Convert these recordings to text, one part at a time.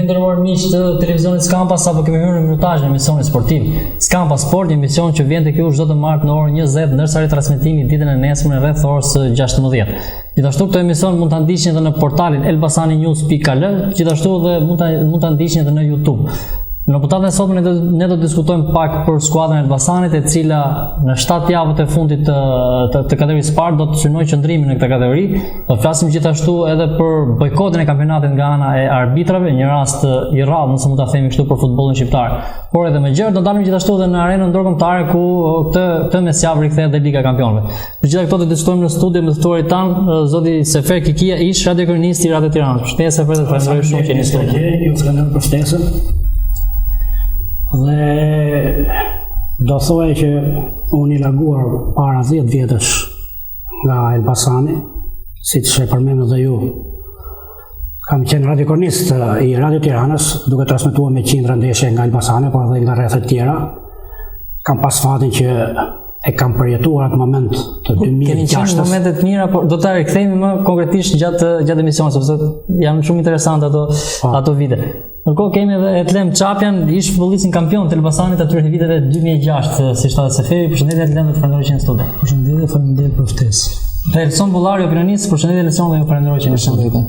Nderuar miq të televizionit Skampa, sapo kemi hyrë në minutazhin e emisionit sportiv Skampa Sport, emision që vjen tek ju çdo të martë në orën 20, ndërsa ritransmetimi ditën e nesërme rreth orës 16. Gjithashtu këtë emision mund ta ndiqni edhe në portalin elbasaninews.al, gjithashtu edhe mund ta ndiqni edhe në YouTube. Në puntatën e sotme ne do të diskutojmë pak për skuadrën e Elbasanit, e cila në 7 javët e fundit të kategorisë parë do të synojë qëndrimin në këtë kategori. Do të flasim gjithashtu edhe për bojkotin e kampionatit nga ana e arbitrave, një rast i rrallë, nëse mund ta themi kështu, për futbollin shqiptar. Por edhe më gjerë do dalim gjithashtu edhe në arenën ndërkombëtare ku këtë mesjavë rikthehet dhe Liga e Kampionëve. Për gjitha këto do të diskutojmë në studio me të ftuarit tan, zoti Sefer Kikia, ish radiokronisti i Radio Tiranës. Përshëndetje Sefer, të falenderoj shumë që jeni në studio. Ju falenderoj për ftesën. Dhe do thoya që unë i larguar para 10 vjetësh nga Elbasani, siç e përmendë edhe ju. Kam qenë radiokronist i Radio Tiranës, duke transmetuar me qindra ndeshje nga Elbasani, por edhe nga rrethet tjera. Kam pas fatin që e kam përjetuar atë moment të 2006. Keni qenë momente të mira, por do ta rikthehemi më konkretisht gjatë emisionit, sepse janë shumë interesante ato vite. Ndërkohë kemi edhe Etlem Çapjan, ish futbollistin kampion të Elbasanit atyre viteve 2006, si shtatë Seferi. Përshëndetje Etlem, të falenderoj që jeni në studio. Përshëndetje, faleminderit për ftesë. Elson Bullari, opinionist, përshëndetje Elson, dhe ju falenderoj që jeni në studio.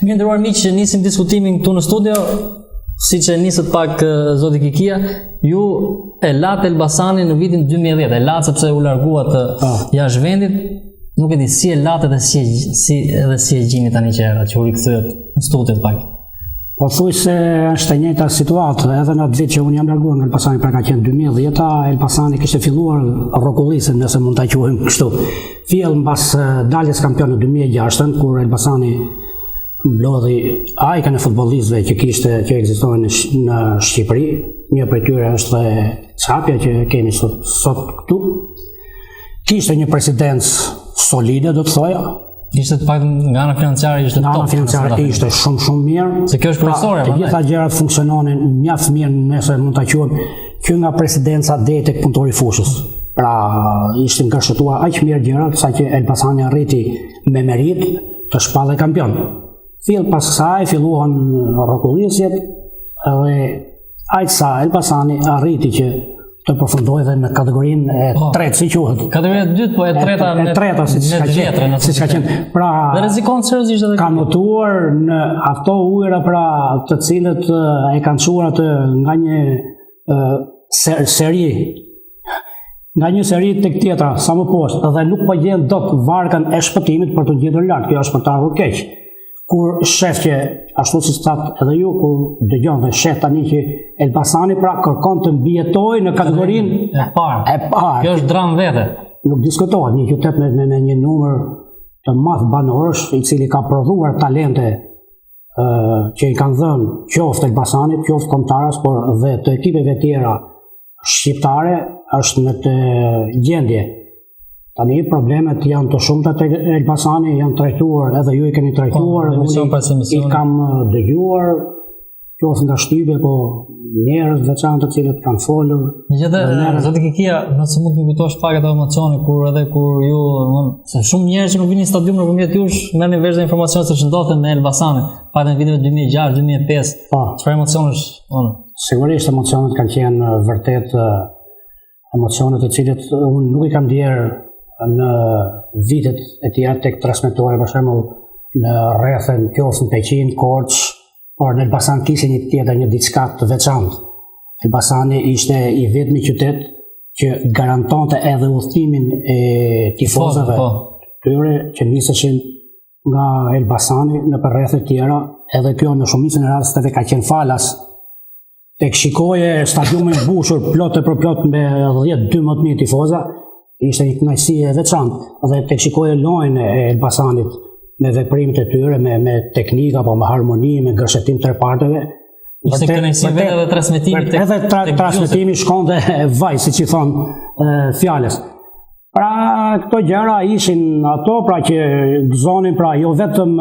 Mirë nderuar miq, që nisim diskutimin këtu në studio. Siç e nisët pak zoti Kikia, ju e latë Elbasanin në vitin 2010, e latë sepse u larguat jashtë vendit. Nuk e di si e latë dhe si e gjini tani që era, që u rikthyet në studio pak. Po thuj se është e njëjta situatë, edhe në atë vit që unë jam larguar nga Elbasani, pra ka qenë 2010, Elbasani kishte filluar rrokullisën, nëse mund ta quajmë kështu. Fill mbas daljes kampion në 2006, kur Elbasani mblodhi ajkën e futbollistëve që ekzistojnë në Shqipëri. Një prej tyre është dhe Çapja që kemi sot këtu. Kishte një presidencë solide, do të thoja. Ishte të paktën nga ana financiare ishte top. Nga ana financiare ishte shumë mirë. Se kjo është kryesore. Të gjitha gjërat funksiononin mjaft mirë, nëse mund ta quajmë, që nga presidenca deri tek punëtori i fushës. Pra ishte ngërshëtuar aq mirë gjërat saqë Elbasani arriti me merit të shpallë kampion. Fill pas kësaj filluan rrokullisjet dhe aq sa Elbasani arriti që të përfundojë dhe në kategorinë e tretë, si quhet. Kategoria e dytë, po e treta siç ka qenë. Pra, dhe rrezikon seriozisht edhe ka notuar në ato ujëra, pra, të cilët e kanë çuar atë nga një seri tek tjetra, sa më poshtë, dhe nuk po gjen dot varkën e shpëtimit për të gjetur lart. Kjo është për të ardhur keq. Kur shef që, ashtu siç thatë edhe ju, kur dëgjon dhe shef tani që Elbasani pra kërkon të mbijetojë në kategorinë e parë. Kjo është dram vete. Nuk diskutohet, një qytet me një numër të madh banorësh, i cili ka prodhuar talente që i kanë dhënë qoftë Elbasanit, qoftë kombëtarës, por dhe të ekipeve tjera shqiptare, është në të gjendje. Tani problemet janë të shumta te Elbasani, janë trajtuar, edhe ju i keni trajtuar, i kam dëgjuar, qoftë nga shtypje, po njerëz veçantë të cilët kanë folur. Megjithatë, zoti Kikia, nëse mund të kujtosh pak ato emocione kur ju, se shumë njerëz që nuk vinin në stadium nëpërmjet jush, merrnin vesh dhe informacione se ç'ndodhte me Elbasanin, pa në viteve 2006, 2005. Çfarë emocionesh? Sigurisht emocionet kanë qenë vërtet emocione të cilët unë nuk i kam ndier në vitet e tjera tek transmetuar, për shembull në rrethën qoftë në Peqin, Korç, por në Elbasan kishte një tjetër, një diçka të veçantë. Elbasani ishte i vetmi qytet që garantonte edhe udhëtimin e tifozëve tyre që niseshin nga Elbasani në rrethet tjera, edhe kjo në shumicën e rasteve ka qenë falas. Tek shikoje stadiumin mbushur plot e përplot me 10-12.000 tifoza, ishte një kënaqësi e veçantë, dhe tek shikoje lojën e Elbasanit me veprimet e tyre, me teknika, apo me harmoni, me gërshetim treparteve. Ishte kënaqësi vetë edhe transmetimi tek edhe transmetimi shkonte vaj, siç i thon fjalës. Pra këto gjëra ishin ato pra që gëzonin, pra jo vetëm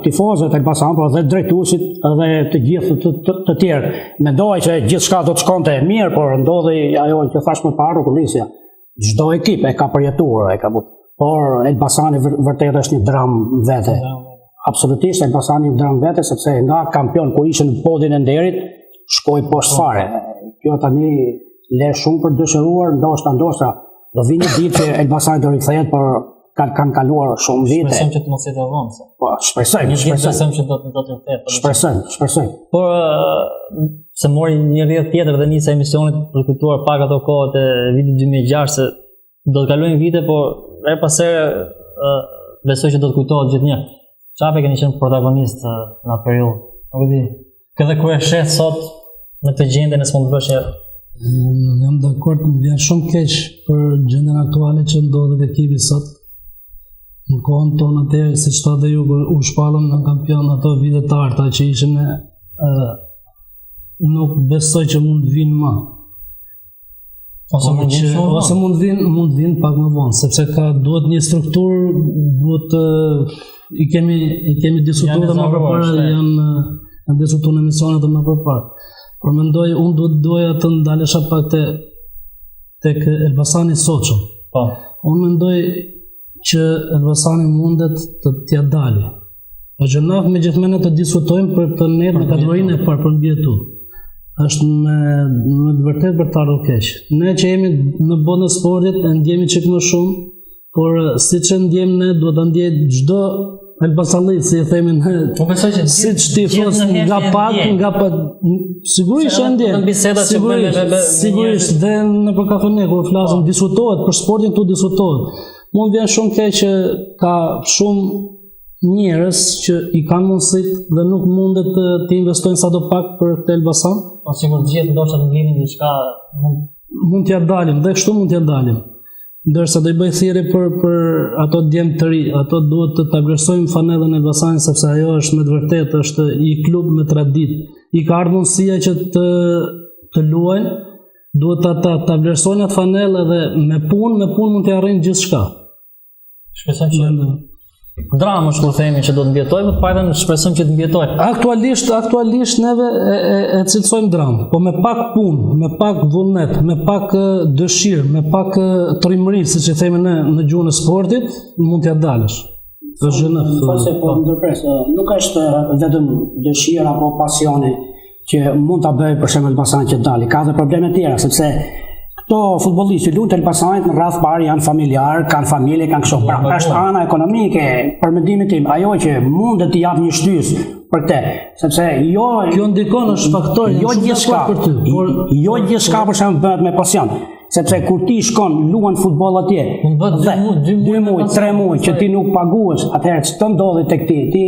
tifozët e Elbasanit, por edhe drejtuesit dhe të gjithë të tjerë. Mendoj që gjithçka do të shkonte mirë, por ndodhi ajo që thash më parë, rrokullisja. Çdo ekip e ka përjetuar, por Elbasani vërtet është një dram vete. Absolutisht Elbasani ndron vete sepse nga kampion kur ishte në podin e nderit, shkoi poshtë fare. Kjo tani le shumë për dëshiruar, ndoshta do vinë ditë që Elbasani do rikthehet, por kanë kaluar shumë vite. Shpresojmë që të mos jetë avance. Po, shpresojmë që do të rikthehet. Shpresojmë. Por se mori një rrjedhë tjetër dhe nisa emisionit për kujtuar pak ato kohët e vitit 2006 se do të kalojnë vite, por her pas here besoj që do të kujtohet gjithnjë. Çfarë keni qenë protagonist në atë periudhë? Nuk e di. Këdhe kur e sheh sot në këtë gjendje ne s'mund të bësh një. Jam dakord, më vjen shumë keq për gjendjen aktuale që ndodhet ekipi sot. Në kohën tonë atëherë, siç thotë ju, u shpallën nga kampion ato vite të arta që ishin nuk besoj që mund të vinë më. Ose mund vinë pak më vonë, sepse duhet një strukturë, duhet i kemi diskutuar më përpara, janë diskutuar në emisionet më përpara. Por mendoj, unë doja të ndalesha pak tek Elbasani Soço. Unë mendoj që Elbasani mundet të t'ja dali. Po që na me gjithmonë të diskutojmë për të ne në kategorinë e parë për mbijetu. Është me të vërtet për të ardhur keq. Ne që jemi në botën e sportit e ndjemi çik më shumë, por siç e ndjem ne duhet ta ndjej çdo Elbasanit, si e themi ne. Po besoj që siç ti thos nga pak sigurisht e ndjen. Sigurisht dhe në për kafene kur flasim diskutohet për sportin, këtu diskutohet. Mund vjen shumë keq që ka shumë njerëz që i kanë mundësitë dhe nuk mundet të investojnë sadopak për këtë Elbasan. Po sigur gjithë ndoshta të nglinin diçka mund t'ja dalim, dhe kështu mund t'ja dalim. Ndërsa do i bëj thirrje për ato djemë të ri, ato duhet të ta vlerësojmë fanellën e Elbasanit sepse ajo është me të vërtetë është i klub me traditë. I ka ardhur mundësia që të luajnë, duhet ta vlerësojnë atë fanellë dhe me punë mund të arrijnë gjithçka. Shpresoj që dramë është kur themi që do të mbjetojë, por pajtën shpresojmë që të mbjetojë. Aktualisht neve e cilësojmë dramë, po me pak punë, me pak vullnet, me pak dëshirë, me pak trimëri, siç e themi ne në gjuhën e sportit, mund t'ja dalësh. Forse po ndërpres, nuk është vetëm dëshira apo pasioni që mund ta bëjë për shembull Elbasani që dali, ka edhe probleme tjera sepse këto futbollistë që luajnë Elbasanit në radh parë janë familjar, kanë familje, kanë kështu. Pra, është ana ekonomike, për mendimin tim, ajo që mundet të jap një shtys për këtë, sepse kjo ndikon është faktor, jo gjithçka për shembull bëhet me pasion. Sepse kur ti shkon luan futboll atje, 2 muaj, 3 muaj që ti nuk paguhesh, atëherë ç'të ndodhi tek ti? Ti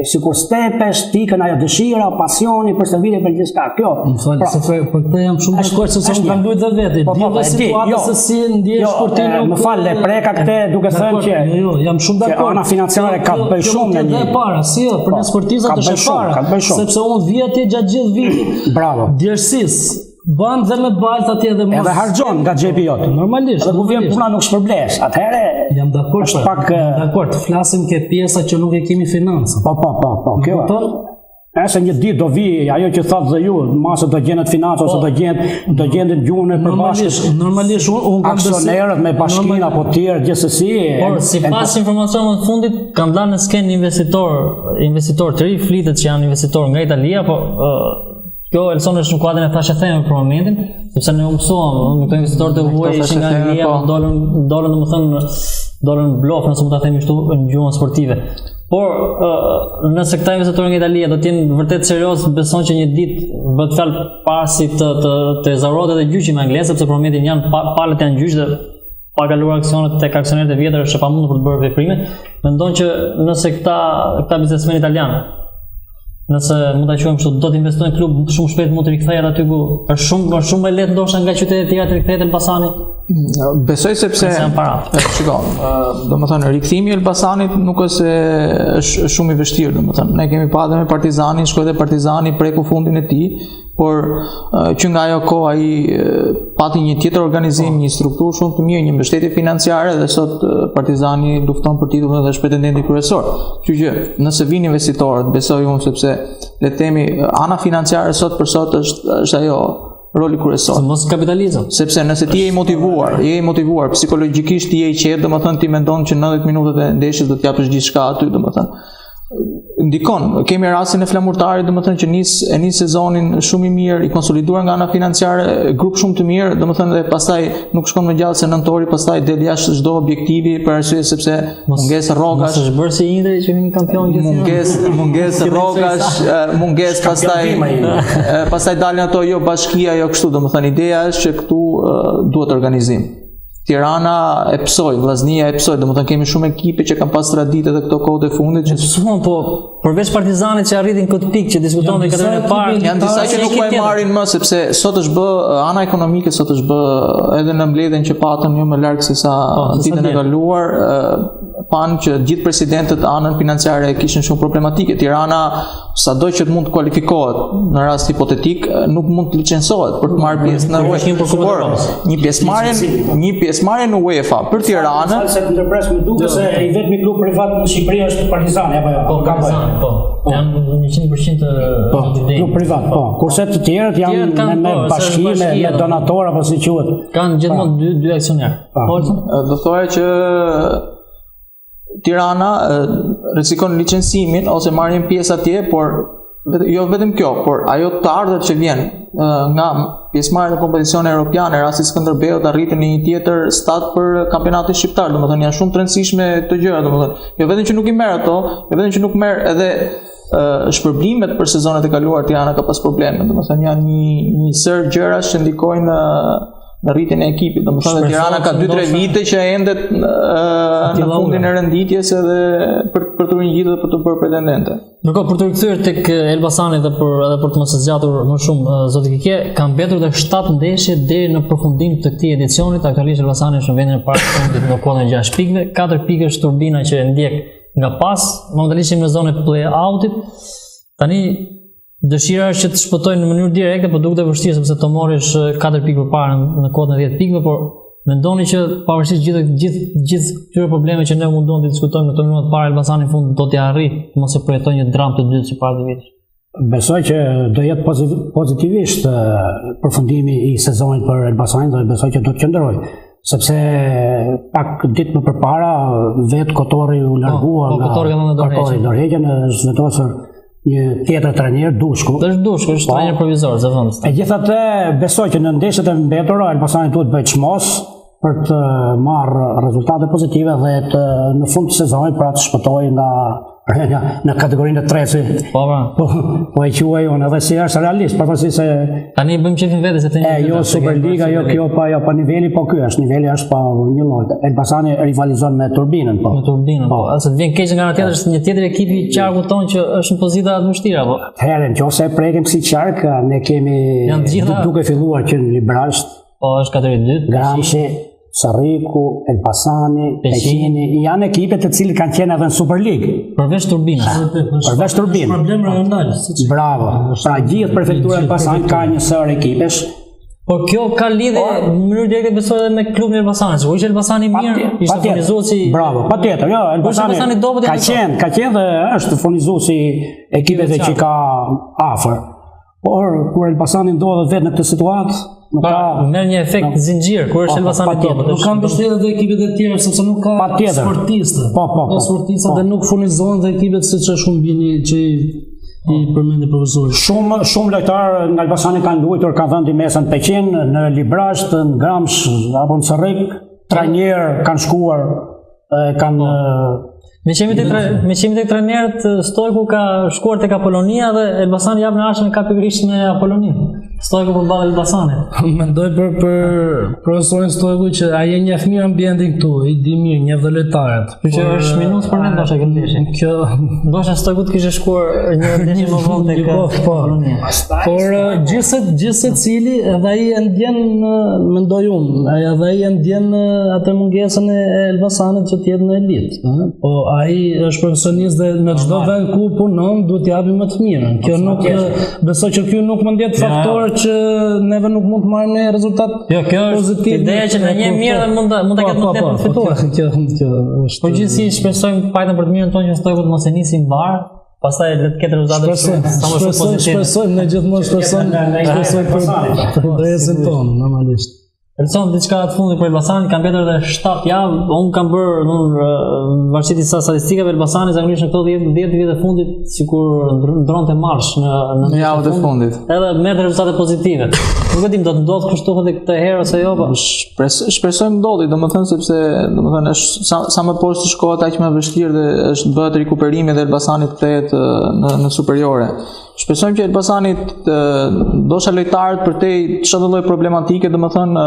sikur stepesh, ti kanë ajo dëshira, pasioni për servire për gjithçka. Kjo. Më fal, se për këtë jam shumë dakord se unë kam luajtur vetë. Di situata se si ndjehesh kur ti nuk. Më fal, le preka këtë duke thënë që jo, jam shumë dakord. Ana financiare ka bëj shumë në një. Para, si për ne sportistët është para, sepse unë vi atje gjatë gjithë vitit. Bravo. Djersisë ban dhe me balt atje dhe mos. Edhe harxhon nga xhepi jot. Normalisht. Edhe ku vjen puna nuk shpërblesh. Atëherë jam dakord. Është pak dakord. Flasim ke pjesa që nuk e kemi financa. Po. Kjo. Nëse një ditë do vi ajo që thotë dhe ju, masë do gjendet financa ose do gjendet gjuhën e përbashkët. Normalisht unë kam aksionerët me bashkinë apo të tjerë gjithsesi. Por sipas informacioneve të fundit kanë dalë në skenë investitor të ri, flitet që janë investitor nga Italia, po kjo Elson është në kuadrin e thashë theme për momentin, sepse ne u mësuam, me këto investitorët e huaj ishin nga Anglia, dolën domethënë dolën blok, nëse mund ta themi kështu, në gjuhën sportive. Por nëse këta investitorë nga Italia do të jenë vërtet serioz, beson që një ditë bëhet fjalë pasi të ezaurohet edhe gjyqi me anglez, sepse për momentin janë palët janë gjyq dhe pa kaluar aksionet tek aksionerët e vjetër është e pamundur për të bërë veprime. Mendon që nëse këta biznesmenë italianë nëse mund ta quajmë kështu, do të investojnë në klub shumë shpejt mund të rikthehet aty ku është shumë më lehtë ndoshta nga qytetet e tjera të rikthehet Elbasani. Besoj sepse shikoj, domethënë rikthimi i Elbasanit nuk është shumë i vështirë, domethënë ne kemi pasur me Partizanin, shkoi te Partizani preku fundin e tij, por që nga ajo kohë ai pati një tjetër organizim, një strukturë shumë të mirë, një mbështetje financiare dhe sot Partizani lufton për titullin dhe është pretendenti kryesor. Kështu që nëse vinë investitorët, besoj unë sepse le të themi ana financiare sot për sot është ajo roli kryesor. Mos kapitalizëm. Sepse nëse ti je i motivuar psikologjikisht ti je i qetë, domethënë ti mendon që 90 minutat e ndeshjes do të japësh gjithçka aty, domethënë. ndikon. Kemi rastin e Flamurtarit, domethënë që nis sezonin shumë i mirë, i konsoliduar nga ana financiare, grup shumë të mirë, domethënë dhe pastaj nuk shkon më gjallë se nëntori, pastaj del jashtë çdo objektivi për arsye sepse mungesë rrogash. Mos është bërë si Indri që vini kampion gjithë. Mungesë rrogash, mungesë pastaj dalin ato jo bashkia, jo kështu, domethënë ideja është që këtu duhet organizim. Tirana e psoi, Vllaznia e psoi, domethënë kemi shumë ekipe që kanë pas traditë edhe këto kohë të fundit që po përveç Partizanit që arritin këtë pikë që diskutonte kategorinë e parë, janë disa që nuk po e marrin më sepse sot është bë ana ekonomike, sot është bë edhe në mbledhjen që patën jo më larg se sa ditën e kaluar, panë që gjithë presidentët anën financiare kishin shumë problematike. Tirana sado që mund të kualifikohet në rast hipotetik, nuk mund të licencohet për të marrë pjesë në UEFA. Një pjesëmarrje në UEFA për Tiranën. Se ndërpres më duket se i vetmi klub privat në Shqipëri është Partizani apo jo? Po. Janë 100% klub privat, po. Kurse të tjerët janë me bashkime, me donator apo si quhet. Kanë gjithmonë dy aksioner. Do thoya që Tirana rrezikon licencimin ose marrin pjesë atje, por jo vetëm kjo, por ajo të ardhët që vjen nga pjesëmarrja në kompeticione europiane, rasti Skënderbeut arritën në një tjetër stat për kampionatin shqiptar, domethënë janë shumë të rëndësishme këto gjëra, domethënë jo vetëm që nuk i merr ato, jo vetëm që nuk merr edhe shpërblimet për sezonet e kaluar. Tirana ka pas probleme, domethënë janë një sër gjërash që ndikojnë në rritjen e ekipit. Domethënë Tirana ka 2-3 vite që ende në fundin e renditjes edhe për të ringjitur dhe për të bërë pretendente. Ndërkohë për të rikthyer tek Elbasani edhe për të mos e zgjatur më shumë zoti Kike, ka mbetur edhe 7 ndeshje deri në përfundim të këtij edicionit. Aktualisht Elbasani është në vendin e parë fundit në kodën e 6 pikëve, 4 pikë është Turbina që e ndjek nga pas, momentalisht në zonën e play-outit. Tani dëshira është që të shpëtojnë në mënyrë direkte, por duket e vështirë sepse të morësh 4 pikë përpara në kodën e 10 pikëve, por mendoni që pavarësisht gjithë këtyre problemeve që ne mundon të diskutojmë në këtë minutë para, Elbasani në fund do t'i arrijë mos e përjetojë një dramë të dytë sipas të vitit. Besoj që do jetë pozitivisht përfundimi i sezonit për Elbasanin dhe besoj që do të qëndrojë, sepse pak ditë më përpara vetë Kotori u largua nga Dorheqen, është vetosur një tjetër trajner, Dushku. Është trajner provizor, zëvendës. Megjithatë, besoj që në ndeshjet e mbetura Elbasani duhet bëjë çmos për të marrë rezultate pozitive dhe në fund të sezonit pra të shpëtojë në kategorinë e tretë. Po e quaj unë edhe si është realist, pavarësisht se tani bëjmë çefin vetë se të jo Superliga, jo kjo pa niveli, po ky është niveli është pa një lloj. Elbasani rivalizon me Turbinën, po. Me Turbinën, po. Ase të vjen keq nga ana tjetër është një tjetër ekip i qarkut tonë që është në pozita të vështira, po. Atëherë nëse e prekim si qark, ne kemi duke filluar që në Librasht, po është kategori 2, Gramshi, Sarriku, Elbasani, Peqini, janë ekipet të cilët kanë qenë edhe në Super League. Përveç Turbinës. Përveç Turbinës. Problem rajonal. Bravo. Pra gjithë prefektura e Elbasanit ka një sër ekipesh. Por kjo ka lidhje në mënyrë direkte besoj edhe me klubin e Elbasanit. Kur ishte Elbasani mirë, ishte furnizuesi. Bravo, patjetër. Jo, Elbasani ka qenë dhe është furnizuesi ekipeve që ka afër. Por kur Elbasani ndodhet vetë në këtë situatë, merr një efekt zinxhir kur është Elbasani top. Nuk kanë mbështetje edhe ekipet e tjera sepse nuk ka sportistë. Po. Sportistë dhe nuk furnizohen dhe ekipet siç është humbini që i përmendi profesori. Shumë lojtarë nga Elbasani kanë luajtur, kanë dhënë dimesa në Peqin, në Librasht, në Gramsh apo në Sarrik, trajnerë kanë shkuar, kanë Me qemi tek trajnerët, Stojku ka shkuar tek Apolonia dhe Elbasani jap në arshën ka pikërisht me Apolonin. Stojku përballë Elbasanit. Mendoj për profesorin Stojku që ai e njeh mirë ambientin këtu, i di mirë, njeh dhe lojtarët. Që është minutë për ne ndoshta këtë ndeshje. Kjo ndoshta Stojku kishte shkuar një ndeshje më vonë tek Apolonia. Por gjithse cili edhe ai e ndjen, mendoj unë, edhe ai e ndjen atë mungesën e Elbasanit që të jetë në elitë, po ai është profesionist dhe në çdo vend ku punon duhet t'i japim më të mirën. Kjo nuk besoj që ky nuk mund të jetë faktor që neve nuk mund të marrim rezultat pozitiv. Ideja që në një mirë dhe mund ta ketë më tepër fituar. Kjo është. Po gjithsesi shpresojmë pajtën për të mirën tonë që Stojku të mos e nisi mbar. Pastaj le të ketë rezultate sa më shumë pozitive. Shpresojmë ne gjithmonë shpresojmë për interesin tonë normalisht. Person diçka të fundit për Elbasanit, kam bërë edhe 7 javë, unë kam bërë varësi disa statistikave Elbasani zakonisht në këto 10 vjet e fundit sikur ndronte marsh në javët e fundit. Edhe merrte rezultate pozitive. Nuk e dim do të ndodh kështu edhe këtë herë ose jo, po. Shpresojmë ndodhi, domethënë sepse domethënë është sa më poshtë shkohet aq më vështirë dhe është bëhet rikuperimi dhe Elbasanit kthehet në superiore. Shpresojmë që Elbasanit ndoshta lojtarët për te çdo lloj problematike, domethënë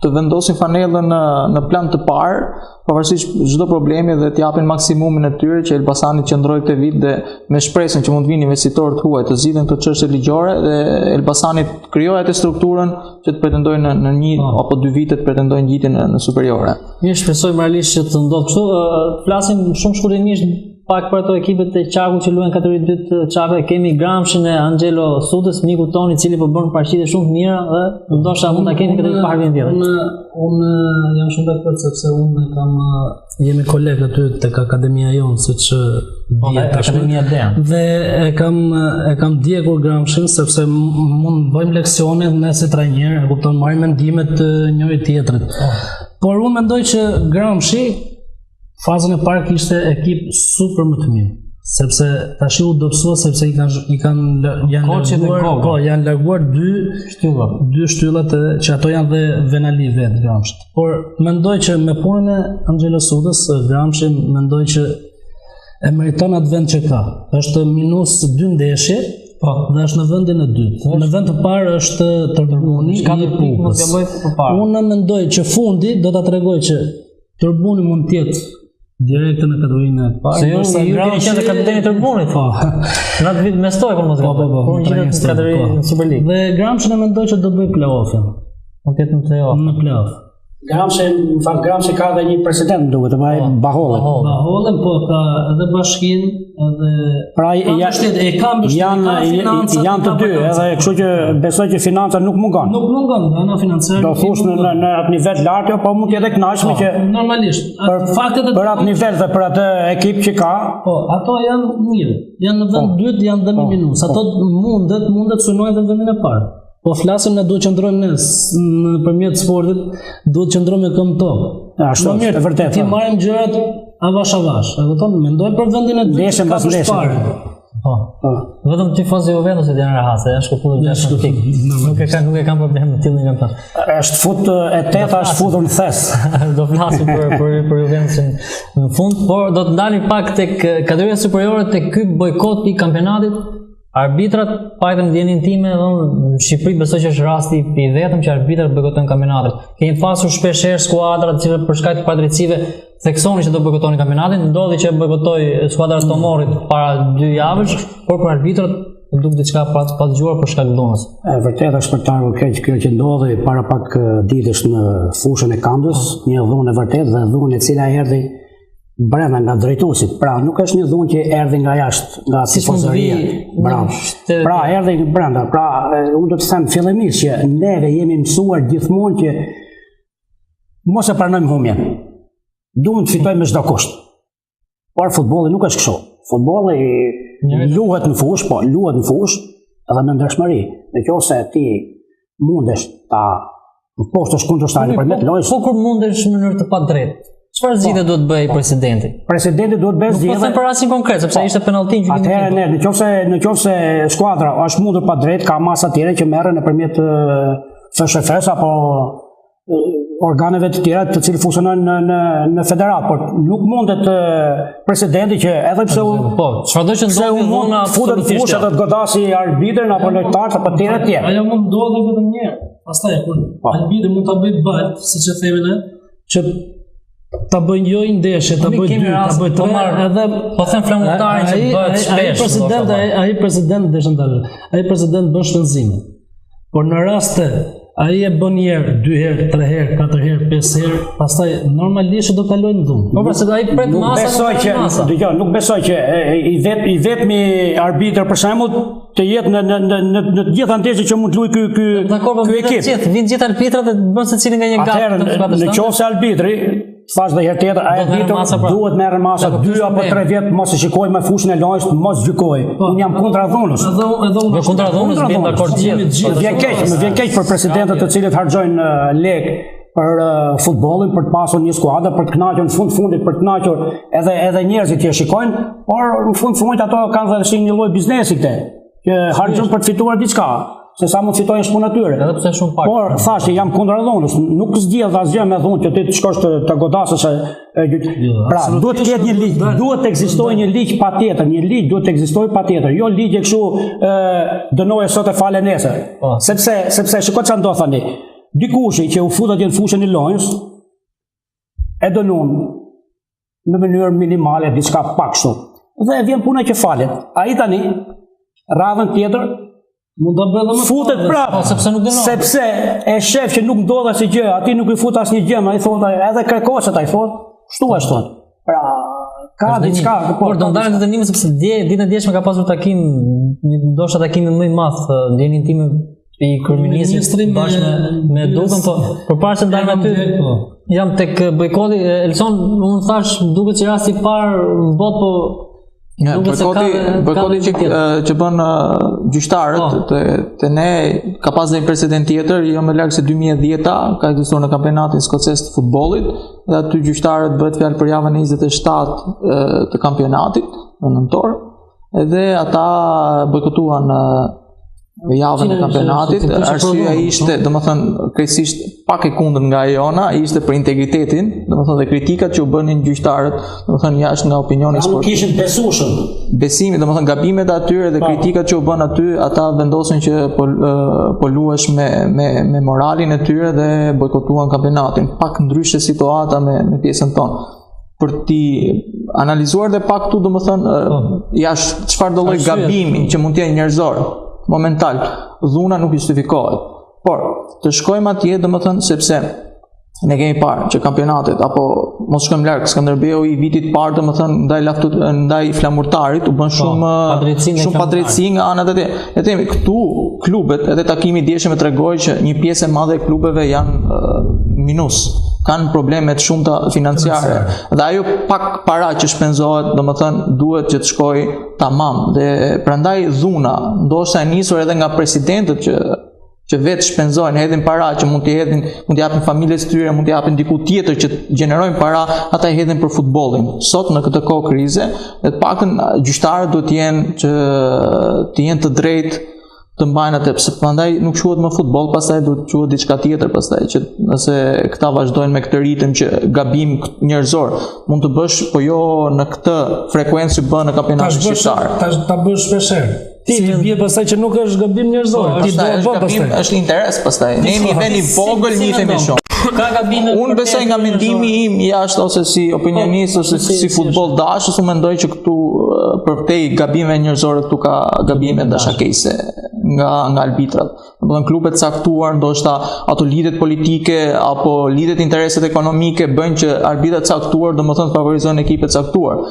të vendosin fanellën në plan të parë, pavarësisht çdo problemi dhe të japin maksimumin e tyre që Elbasani qëndrojë këtë vit dhe me shpresën që mund të vinë investitorë të huaj të zgjidhen këto çështje ligjore dhe Elbasani krijojë atë strukturën që të pretendojnë në 1 apo 2 vite të pretendojnë ngjitjen në superiore. Ne shpresojmë realisht që të ndodhë kështu. Flasim shumë shkurtimisht pak për ato ekipet e Qarkut që luajnë kategori 2 të Çave. Kemi Gramshin e Angelo Sudës, miku tonë i cili po bën paraqitje shumë të mira dhe ndoshta mund ta keni këtë të parë vjen tjetër. Unë jam shumë dakord sepse unë jemi kolegë aty tek akademia jonë, siç dihet akademia DEAN. Dhe e kam ndjekur Gramshin sepse mund bëjmë leksione ne si trajner, e kupton, marrim mendimet të njëri tjetrit. Por unë mendoj që Gramshi fazën e parë kishte ekip super më të mirë, sepse tash u dobësua sepse janë larguar dy shtyllat që ato janë dhe Venali vetë Gramshit. Por mendoj që me punën e Angelo Sudës, Gramshi mendoj që e meriton atë vend që ka. Është minus 2 ndeshje, dhe është në vendin e dytë. Në vend të parë është Tërbuni i Pupës. Unë mendoj që fundi do ta tregoj që Tërbuni mund të jetë direkte në kategorinë e parë. Se ju keni qenë kapiteni i Tërbunit, po. Në atë vit me stoj, mos e ka. Po në kategorinë Super League. Dhe Gramshi mendoj që do bëj play-off-in. Mund të jetë në play-off. Në play-off. Gramshi ka edhe një president duhet, Bahollën, po ka edhe bashkinë, edhe pra janë të dy, edhe kështu që besoj që financat nuk mungon. Nuk mungon, ana financiare. Do thosh në atë nivel lart, po mund të jetë kënaqshëm që normalisht. Faktet për atë nivel dhe për atë ekip që ka, po ato janë mirë. Janë në vend dytë, janë dhe në minus. Ato mundet synojnë në vendin e parë. Po flasim ne duhet të qëndrojmë nëpërmjet sportit, duhet të qëndrojmë me këmbë tokë. Ashtu është, e vërtetë. Ti marrim gjërat avash. E kupton, mendoj për vendin e dytë. Ndeshëm pas ndeshëm. Po. Vetëm tifozë Juventus janë rahaste, është kuptuar 6 pikë. Nuk e kanë problem me tillin nga ta. Është fut e teta është futur në thes. Do flasim për Juventusin në fund, por do të ndalim pak tek kategoria superiore tek ky bojkot i kampionatit. Arbitrat, pajtëm ndjenin time, në Shqipëri besoj që është rasti i vetëm që arbitrat bojkotojnë kampionatin. Kemi pasur shpesh herë skuadrat që për shkak të padrejtësive theksoni që do bojkotonin kampionatin, ndodhi që bojkotoi skuadra e Tomorit para 2 javësh, por për arbitrat duk diçka pa dëgjuar për shkak të dhunës. Vërtet është për të ardhur keq kjo që ndodhi para pak ditësh në fushën e Kandës, një dhunë e vërtet dhe dhunë e cila erdhi brenda nga drejtuesit, pra nuk është një dhunë që erdhi nga jashtë, nga tifozëria. Pra erdhi brenda, pra unë do të them fillimisht që neve jemi mësuar gjithmonë që mos e pranojmë humjen. Duhet të fitojmë me çdo kusht. Por futbolli nuk është kështu. Futbolli luhet në fushë, po luhet në fushë edhe me ndershmëri. Nëse ti mundesh ta poshtësh kundërshtarin përmet lojës. Po kur mundesh në mënyrë të padrejtë. Çfarë zgjidhje duhet bëj presidenti? Presidenti duhet bëj zgjidhje. Po them për rastin konkret, sepse ishte penallti në gjykimin. Atëherë nëse skuadra është mundur pa drejt, ka masa të tjera që merren nëpërmjet FSHF-s apo organeve të tjera të cilë funksionojnë në federat, por nuk mundet presidenti që edhe pse futet fushë të godasi arbitrin apo lojtarët apo të tjerë. Ajo mund ndodhi vetëm një herë. Pastaj kur arbitri mund ta bëjë balt, siç e themi ne, që ta bëjnë jo ndeshje, ta bëjë 2, ta bëjë 3, edhe po them flamurtarin që bëhet shpesh. Ai president bën shpenzime. Por në raste ai e bën një herë, 2 herë, 3 herë, 4 herë, 5 herë, pastaj normalisht do kalojnë dhunë. Po pra se ai pret masa. Nuk besoj që i vetmi arbitër për shembull të jetë në të gjitha ndeshjet që mund të luajë ky ekip. Vin gjithë arbitrat dhe bën secili nga një gatë. Nëse arbitri thash dhe herë tjetër, a e ditur duhet merren masa 2 apo 3 vjet, mos e shikoj me fushën e lojës, mos gjykoj. Unë jam kundra dhunës. Edhe kundra dhunës vjen dakord gjithë. Më vjen keq për presidentët të cilët harxojnë lekë për futbollin, për të pasur një skuadër, për të kënaqur në fundit, për të kënaqur edhe njerëzit që shikojnë, por në fundit ato kanë dhe një lloj biznesi këte, që harxojnë për të fituar diçka. Se sa mund fitojnë shpunë natyre. Edhe pse shumë pak. Por thashë jam kundër dhunës, nuk zgjedh asgjë me dhunë që ti të shkosh të godasësh. Pra, duhet të ketë një ligj, duhet të ekzistojë një ligj patjetër, një ligj duhet të ekzistojë patjetër, jo ligje kështu dënoje sot e fale nesër. Sepse shikoj çfarë ndodh tani. Dikushi që u futet në fushën e lojës e dënon në mënyrë minimale diçka pak kështu. Dhe vjen puna që falet. Ai tani radhën tjetër mund ta bëj më futet prapë, sepse e shef që nuk ndodh asnjë gjë, aty nuk i fut asnjë gjë, ai thotë edhe kërkoset, ai thotë, kështu ashtu. Pra, ka diçka, por do ndalen të dënimin sepse ditën e djeshme ka pasur takim, ndoshta takimi më i madh ndjenin tim i kryeministrit bashkë me Dukën, po përpara se ndajmë aty, jam tek bojkoti, Elson, unë thash, duket si rasti i parë në botë, po bojkoti që bën gjyqtarët te ne ka pas dhe një precedent tjetër, jo më larg se 2010-a, ka ekzistuar në kampionatin skocez të futbollit, dhe aty gjyqtarët bëhet fjalë për javën e 27 të kampionatit në nëntor, edhe ata bojkotuan javën e kampionatit. Arsyeja ishte, domethënë, krejtësisht pak e kundërt nga jona, ishte për integritetin, domethënë dhe kritikat që u bënin gjyqtarët, domethënë jashtë nga opinioni sportiv. Nuk kishin besueshëm. Besimi, domethënë gabimet e atyre dhe kritikat që u bën aty, ata vendosin që po luhesh me moralin e tyre dhe bojkotuan kampionatin. Pak ndryshe situata me pjesën tonë. Për ti analizuar dhe pak këtu, domethënë, jashtë çfarë do lloj gabimi që mund të jetë njerëzor momental, dhuna nuk justifikohet. Por, të shkojmë atje, domethënë, sepse ne kemi parë që kampionatet, apo mos shkojmë larg, Skënderbeu i vitit parë, domethënë, ndaj flamurtarit u bën shumë padrejtësi nga anët e tij. Ne themi këtu klubet, edhe takimi i dieshëm tregoi që një pjesë e madhe e klubeve janë minus, kanë probleme të shumta financiare. Dhe ajo pak para që shpenzohet, domethënë, duhet që të shkojë tamam. Dhe prandaj dhuna, ndoshta e nisur edhe nga presidentët që vetë shpenzojnë, hedhin para që mund t'i japin familjes tyre, mund t'i japin diku tjetër që gjenerojnë para, ata i hedhin për futbollin. Sot në këtë kohë krize, dhe të paktën gjyqtarët duhet të jenë të drejtë të mbajnë atë, pse prandaj nuk quhet më futboll, pastaj duhet të quhet diçka tjetër, pastaj që nëse këta vazhdojnë me këtë ritëm që gabim njerëzor mund të bësh, po jo në këtë frekuencë që bën në kampionatin shqiptar. Ta bësh shpeshherë. Ti bie pastaj që nuk është gabim njerëzor, ti do të bësh pastaj. Është interes pastaj. Ne jemi vend i vogël, njihemi shumë. Ka gabime. Unë besoj nga mendimi im jashtë ose si opinionist ose si futboll dashës, unë mendoj që këtu përtej gabime njerëzore këtu ka gabime dashakejse nga arbitrat. Domethënë klubet caktuar, ndoshta ato lidhjet politike apo lidhjet intereset ekonomike bëjnë që arbitrat caktuar domethënë favorizojnë ekipe caktuar.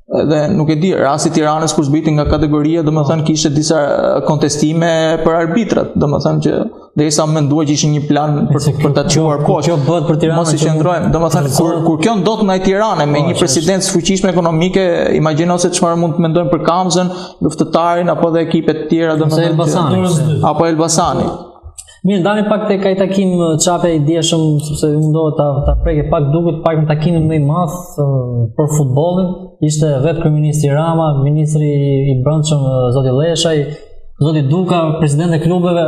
Dhe nuk e di, rasti Tiranës kur zbriti nga kategoria, domethënë kishte disa kontestime për arbitrat, domethënë që derisa mendua që ishte një plan për ta çuar poshtë. Kjo bëhet për Tiranën. Mos i qëndrojmë, domethënë kur kjo ndodh ndaj Tiranës me një president fuqishëm ekonomike, imagjino se çfarë mund të mendojmë për Kamzën, luftëtarin apo dhe ekipet të tjera, domethënë apo Elbasani. Mirë, ndani pak tek ai takim çape i dieshëm, sepse mundohet ta prekë pak duket pak në takimin më i madh për futbollin, ishte vetë kryeministri Rama, ministri i brendshëm zoti Leshaj, zoti Duka, presidenti e klubeve.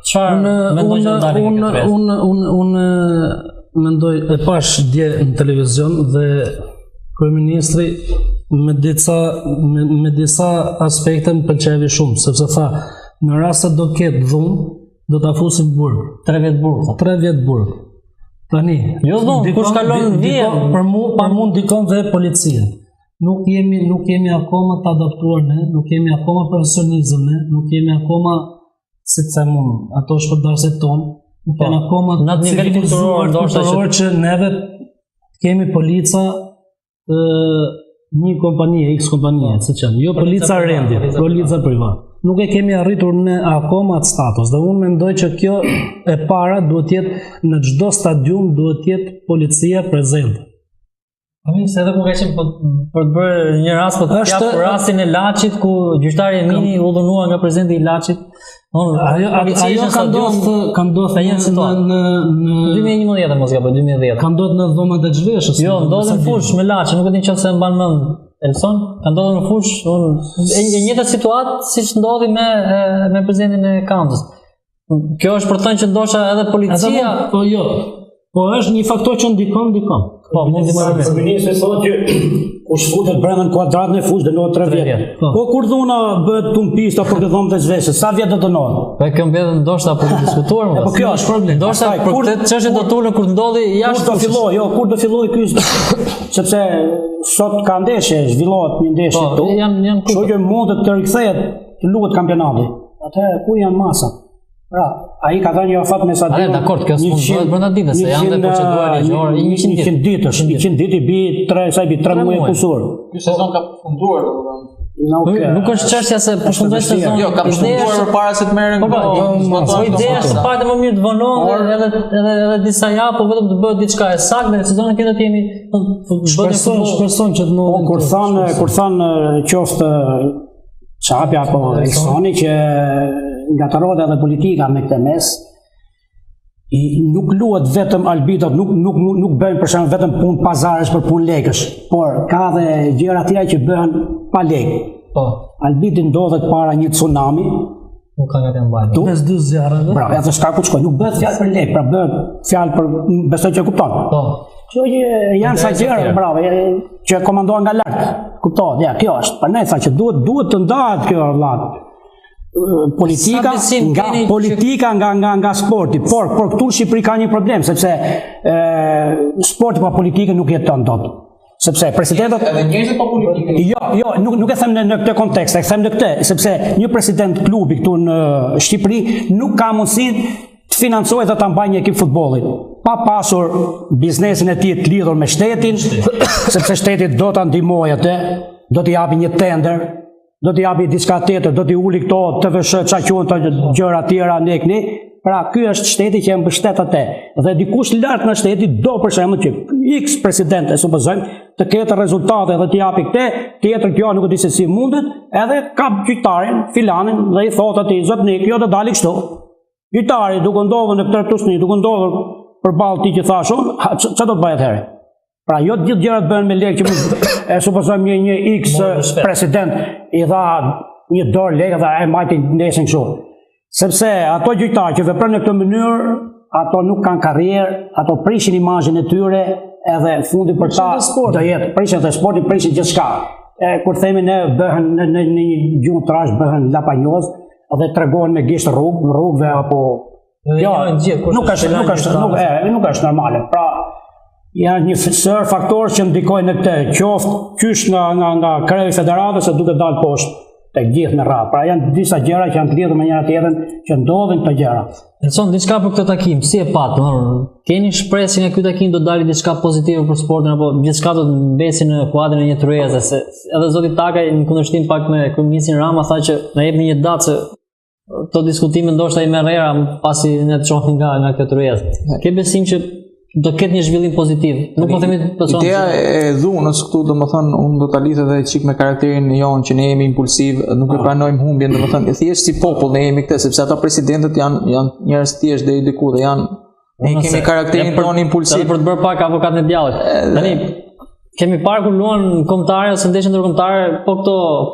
Çfarë mendoj që ndani? Unë mendoj e pash dje në televizion dhe kryeministri me disa aspekte më pëlqevi shumë, sepse tha, në rast se do ketë dhunë, do ta fusim burg. 3 vjet burg. 3 vjet burg. Tani, jo dhunë, kush kalon vjen, për mua ndikon dhe policia. Nuk jemi akoma të adaptuar ne, nuk jemi akoma profesionizëm ne, nuk jemi akoma, si të them unë, ato shpërndarësit tonë, nuk jemi akoma në atë nivel kulturor që neve kemi polica një kompanie, X kompanie, siç janë, jo polica rendi, polica privat. nuk e kemi arritur ne akoma atë status. Dhe unë mendoj që kjo e para duhet jetë në çdo stadium duhet jetë policia prezente. Se edhe ku ka qenë për të bërë një rast për rastin e Laçit ku gjyqtari Emini u dhunua nga presidenti i Laçit. Ajo ka ndodhur në 2011 mos gaboj 2010. Ka ndodhur në dhomat e Zhveshës. Jo, ndodhi në fush me Laçin, nuk e di nëse e mban mend Elson, ka ndodhur në fush, e njëjta situatë siç ndodhi me presidentin e Kampës. Kjo është për të thënë që ndoshta edhe policia, po jo. Po është një faktor që ndikon. Po, mund të marrë. Ministri thotë që kush futet brenda në kuadratën e fushë dënohet 3 vjet. Po kur dhuna bëhet tumpista për të dhënë të Zhveshës, sa vjet do dënohet? Po kjo mbet ndoshta për të diskutuar më. Po kjo është problem. Ndoshta për këtë çështje do tulën kur ndodhi jashtë. Kur do filloj ky sepse sot ka ndeshje, zhvillohet një ndeshje këtu. Kështu që mund të rikthehet të luhet kampionati. Atë ku janë masat? Pra, ai ka dhënë një afat me sa ditë. Dakor, kjo s'mund të bëhet brenda ditës, se janë procedura ligjore 100 ditë. 100 ditë i bi 3 muaj kusur. Ky sezon ka përfunduar, domethënë. Nuk është çështja se përfundoi sezoni. Jo, ka përfunduar përpara se të merren Po ideja është pak më mirë të vonon edhe disa javë, po vetëm të bëhet diçka e saktë në sezonin tjetër të jemi shpreson që të mund. Kur thanë qoftë Çapi apo Elsoni që ngatërohet edhe politika me këtë mes, nuk luhet vetëm albitot, nuk bëjnë për shembull vetëm punë pazarësh për punë lekësh, por ka dhe gjëra tjera që bëhen pa lekë. Po. Albiti ndodhet para një tsunami. Nuk ka nga të mbajnë. Mes dy zjarreve. Bravo, edhe s'ka ku të shkoj. Nuk bëhet fjalë për lekë, pra bëhet fjalë për besoj që kupton. Po. Kjo janë sa gjëra, bravo, që komandohen nga lart. Kuptohet, ja, kjo është. Prandaj tha që duhet të ndahet kjo vëlla. Politika nga sporti, por këtu në Shqipëri ka një problem, sepse sporti pa politikën nuk jeton dot. Sepse presidentët edhe njerëzit pa politikën. Jo, nuk e them në këtë kontekst, e them në këtë, sepse një president klubi këtu në Shqipëri nuk ka mundësi të financojë dhe ta mbajë një ekip futbolli, pa pasur biznesin e tij të lidhur me shtetin, sepse shteti do ta ndihmojë atë, do t'i japi një tender, do t'i japi diçka tjetër, do t'i uli këto TVSH, çka quhen të gjëra tjera nekni. Pra ky është shteti që e mbështet atë. Dhe dikush lart në shteti do për shembull që X president e supozojmë të ketë rezultate dhe t'i japi këtë, tjetër kjo nuk e di se si mundet, edhe kap gjyqtarin, filanin dhe i thotë atij zotnik, jo do dali kështu. Gjyqtari duke ndodhur në këtë tusni, duke ndodhur përballë ti që thash unë, çfarë do të bëhet herë? Pra jo të gjithë gjërat bëhen me lekë që supozojmë një X president i dha një dorë lekë dhe e mbajti ndeshin kështu. Sepse ato gjyqtarë që veprojnë në këtë mënyrë, ato nuk kanë karrierë, ato prishin imazhin e tyre, edhe fundi për ta do jetë prishin të sportit, prishin gjithçka. Kur themi ne bëhen në një gjuhë trash bëhen lapanjoz dhe tregohen me gisht rrugëve apo nuk është normale. Pra janë një sër faktor që ndikojnë në këtë, qoftë qysh nga kreu i federatës se duke dalë poshtë tek gjithë në radhë. Pra janë disa gjëra që janë të lidhur me njëra tjetrën që ndodhin këto gjëra. Elson, diçka për këtë takim, si e pat, keni shpresë nga ky takim do dalë diçka pozitive për sportin apo gjithçka do të mbesi në kuadrin e një tryeze, se edhe zoti Takaj në kundërshtim pak me kryeministin Rama tha që na jepni një datë se këto diskutime ndoshta i merr era pasi ne të shohim nga kjo tryeze. Ke besim që do ketë një zhvillim pozitiv. Nuk po themi ideja e dhunës këtu, domethënë unë do ta lidh edhe çik me karakterin jon që ne jemi impulsiv, nuk e pranojmë humbjen, domethënë thjesht si popull ne jemi këtë, sepse ata presidentët janë njerëz thjesht deri diku dhe ne kemi karakterin ton impulsiv. Për të bërë pak avokat në djallit. Tani kemi parë kur luan kombëtare ose ndeshje ndërkombëtare, po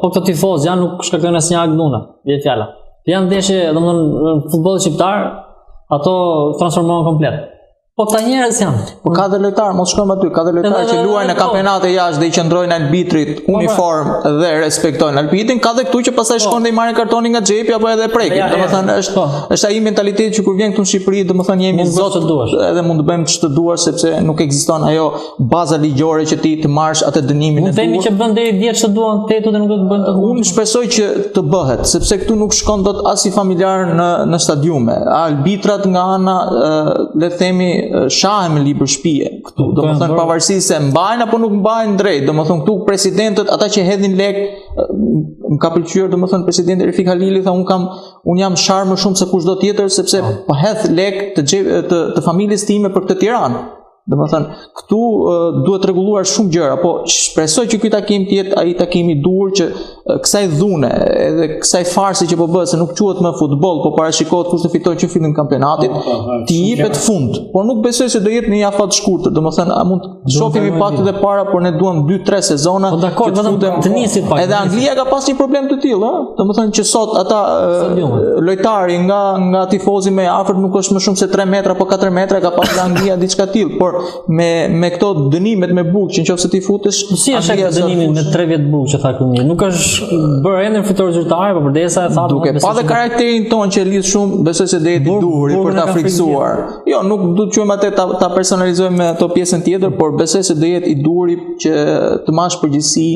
këto tifozë janë nuk shkaktojnë asnjë akt dhuna, vjet fjala. Janë ndeshje, domethënë në futbollin shqiptar, ato transformohen komplet. Po këta njerëz janë. Po ka dhe lojtar, mos shkojmë aty, ka dhe lojtar që luajnë në kampionate jashtë dhe i qëndrojnë arbitrit uniform dhe respektojnë arbitrin, ka dhe këtu që pastaj shkojnë dhe i marrin kartonin nga xhepi apo edhe prekin. Domethënë është ai mentaliteti që kur vjen këtu në Shqipëri, domethënë jemi zotë edhe mund të bëjmë ç'të duash sepse nuk ekziston ajo baza ligjore që ti të marrësh atë dënimin e dur. Themi që bën deri dje ç'të duan tetu dhe nuk do të bëjnë të dur. Unë shpresoj që të bëhet, sepse këtu nuk shkon dot as i familjar në stadiume. Arbitrat nga ana le të themi shahen me libër shtëpie këtu, domethënë pavarësisht se mbajnë apo nuk mbajnë drejt, domethënë këtu presidentët, ata që hedhin lek më ka pëlqyer domethënë presidenti Refik Halili tha un jam sharë më shumë se kushdo tjetër sepse po hedh lek të familjes time për këtë Tiranë. Domethënë këtu duhet rregulluar shumë gjëra, po shpresoj që ky takim të jetë ai takim i dur që kësaj dhune edhe kësaj farsi që po bëhet se nuk quhet më futboll, po parashikohet kush të fitojë që fillim kampionatit, të jepet fund. Por nuk besoj se do jetë në një afat shkurtër. Domethënë a mund të shohim i pak edhe para, por ne duam 2-3 sezona. Po dakor, vetëm të nisit pak. Edhe Anglia ka pas një problem të tillë, ëh. Domethënë që sot ata lojtari nga tifozi më afër nuk është më shumë se 3 metra apo 4 metra, ka pas Anglia diçka të tillë, por me këto dënimet me bukë që nëse ti futesh si është dënimin me 3 vjet bukë që tha Kuni, nuk është bërë ende fitore zyrtare, por përdesa e tha duke pa dhe karakterin ton që lidh shumë, besoj se do jetë i dur për ta friksuar. Jo, nuk do të quajmë atë ta personalizojmë me ato pjesën tjetër, por besoj se do jetë i duri që të marrësh përgjegjësi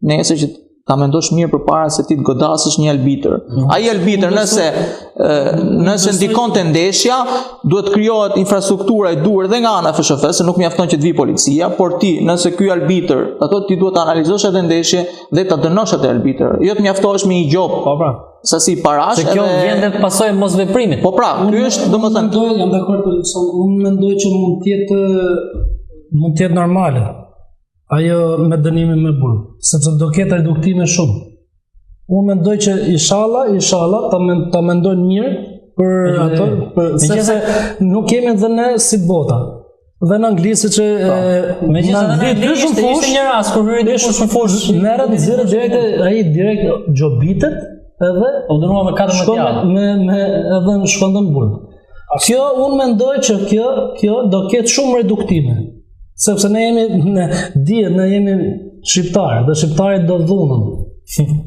nesër që ta mendosh mirë përpara se ti të godasësh një arbitër. Ai arbitër nëse ndikon te ndeshja, duhet krijohet infrastruktura e duhur edhe nga ana FSHF, se nuk mjafton që të vi policia, por ti nëse ky arbitër, ato ti duhet ta analizosh atë ndeshje dhe ta dënosh atë arbitër. Jo të mjaftohesh me një gjop. Po pra. Sasi parash. Se kjo vjen dhe pasojë mosveprimit. Po pra, ky është domethënë jam dakord të unë mendoj që mund të jetë normale. Ajo me dënimin me burg, sepse do ketë reduktime shumë. Unë mendoj që inshallah ta mendojnë mirë për ato, sepse nuk kemi dhe ne si bota. Dhe në Angli siç megjithëse ishte një rast kur hyri dikush në fushë, merret ai direkt gjobitet edhe u dënua me 14 javë. Edhe në shkondën burg. Kjo unë mendoj që kjo do ketë shumë reduktime. Sepse ne jemi shqiptarë, dhe shqiptarit do dhunën.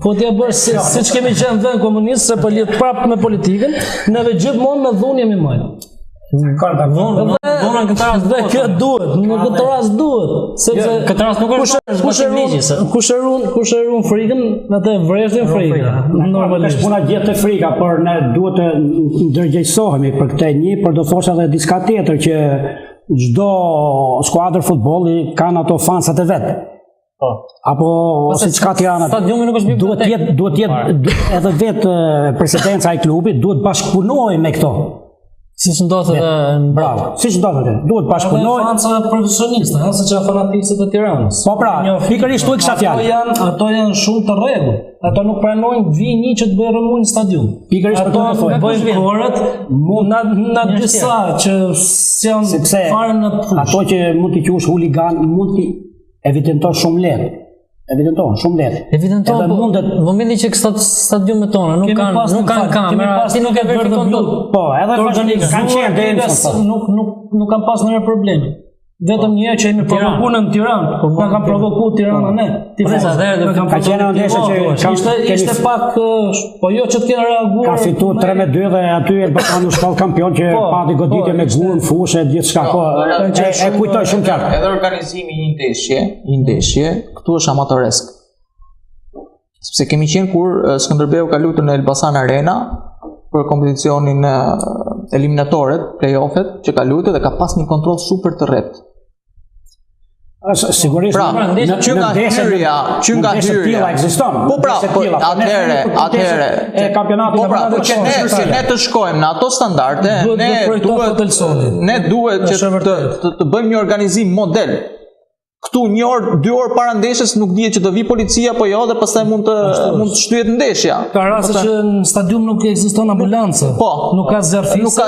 Po t'ja bësh siç kemi qenë vend komunist, se po lidh prapë me politikën, neve gjithmonë me dhunë jemi më. Dhuna këtë rast dhe kjo duhet, në këtë rast duhet, sepse këtë rast nuk është kush e ruan frikën, atë vreshtin frikën. Normalisht puna gjetë frika, por ne duhet të ndërgjegjësohemi për këtë një, por do thosha edhe diçka tjetër që çdo skuadër futbolli kanë ato fansat e vet. Apo siç ka Tirana. Stadiumi nuk është bibliotekë. Duhet jetë edhe vetë presidenca e klubit duhet bashkëpunojë me këto. Siç ndodhet bravo. Siç ndodhet. Duhet bashkëpunojë. Fansa profesionistë, siç janë fanatikët e Tiranës. Po pra, pikërisht tu kisha fjalë. Ato janë shumë të rregull. Ato nuk pranojnë vini që të bëjë rëmuj në stadium. Pikërisht ato bëjnë korët, na disa që janë fare në fushë. Ato që mund të quhesh huligan, mund të evidenton shumë lehtë. Evidenton mundet në momentin që stadiumet tona nuk kanë kamera, ti nuk e verifikon dot. Po, edhe kanë qenë deri nuk kanë pas ndonjë problem. Vetëm një që jemi provokuar në Tiranë, na kanë provokuar Tirana ne. Ka qenë ndeshje që ishte pak, po jo që të kenë reaguar. Ka fituar 3-2 dhe aty Elbasani u shkall kampion që pati goditje me gurën, fushë, gjithçka. Po, e kujtoj shumë qartë. Edhe organizimi i një ndeshje, këtu është amatoresk. Sepse kemi qenë kur Skënderbeu ka luajtur në Elbasan Arena për kompeticionin eliminatorët, play-offet që ka luajtur dhe ka pas një kontroll super të rreptë. Sigurisht që nga hyrja ekziston. Po pra, atëherë kampionati që ne të shkojmë në ato standarde, ne duhet që të bëjmë një organizim model. Këtu 1 orë, 2 orë para ndeshjes nuk dihet që do vi policia apo jo dhe pastaj mund të shtyhet ndeshja. Ka raste që në stadium nuk ekziston ambulancë. Po, nuk ka zjarfisë. Nuk ka,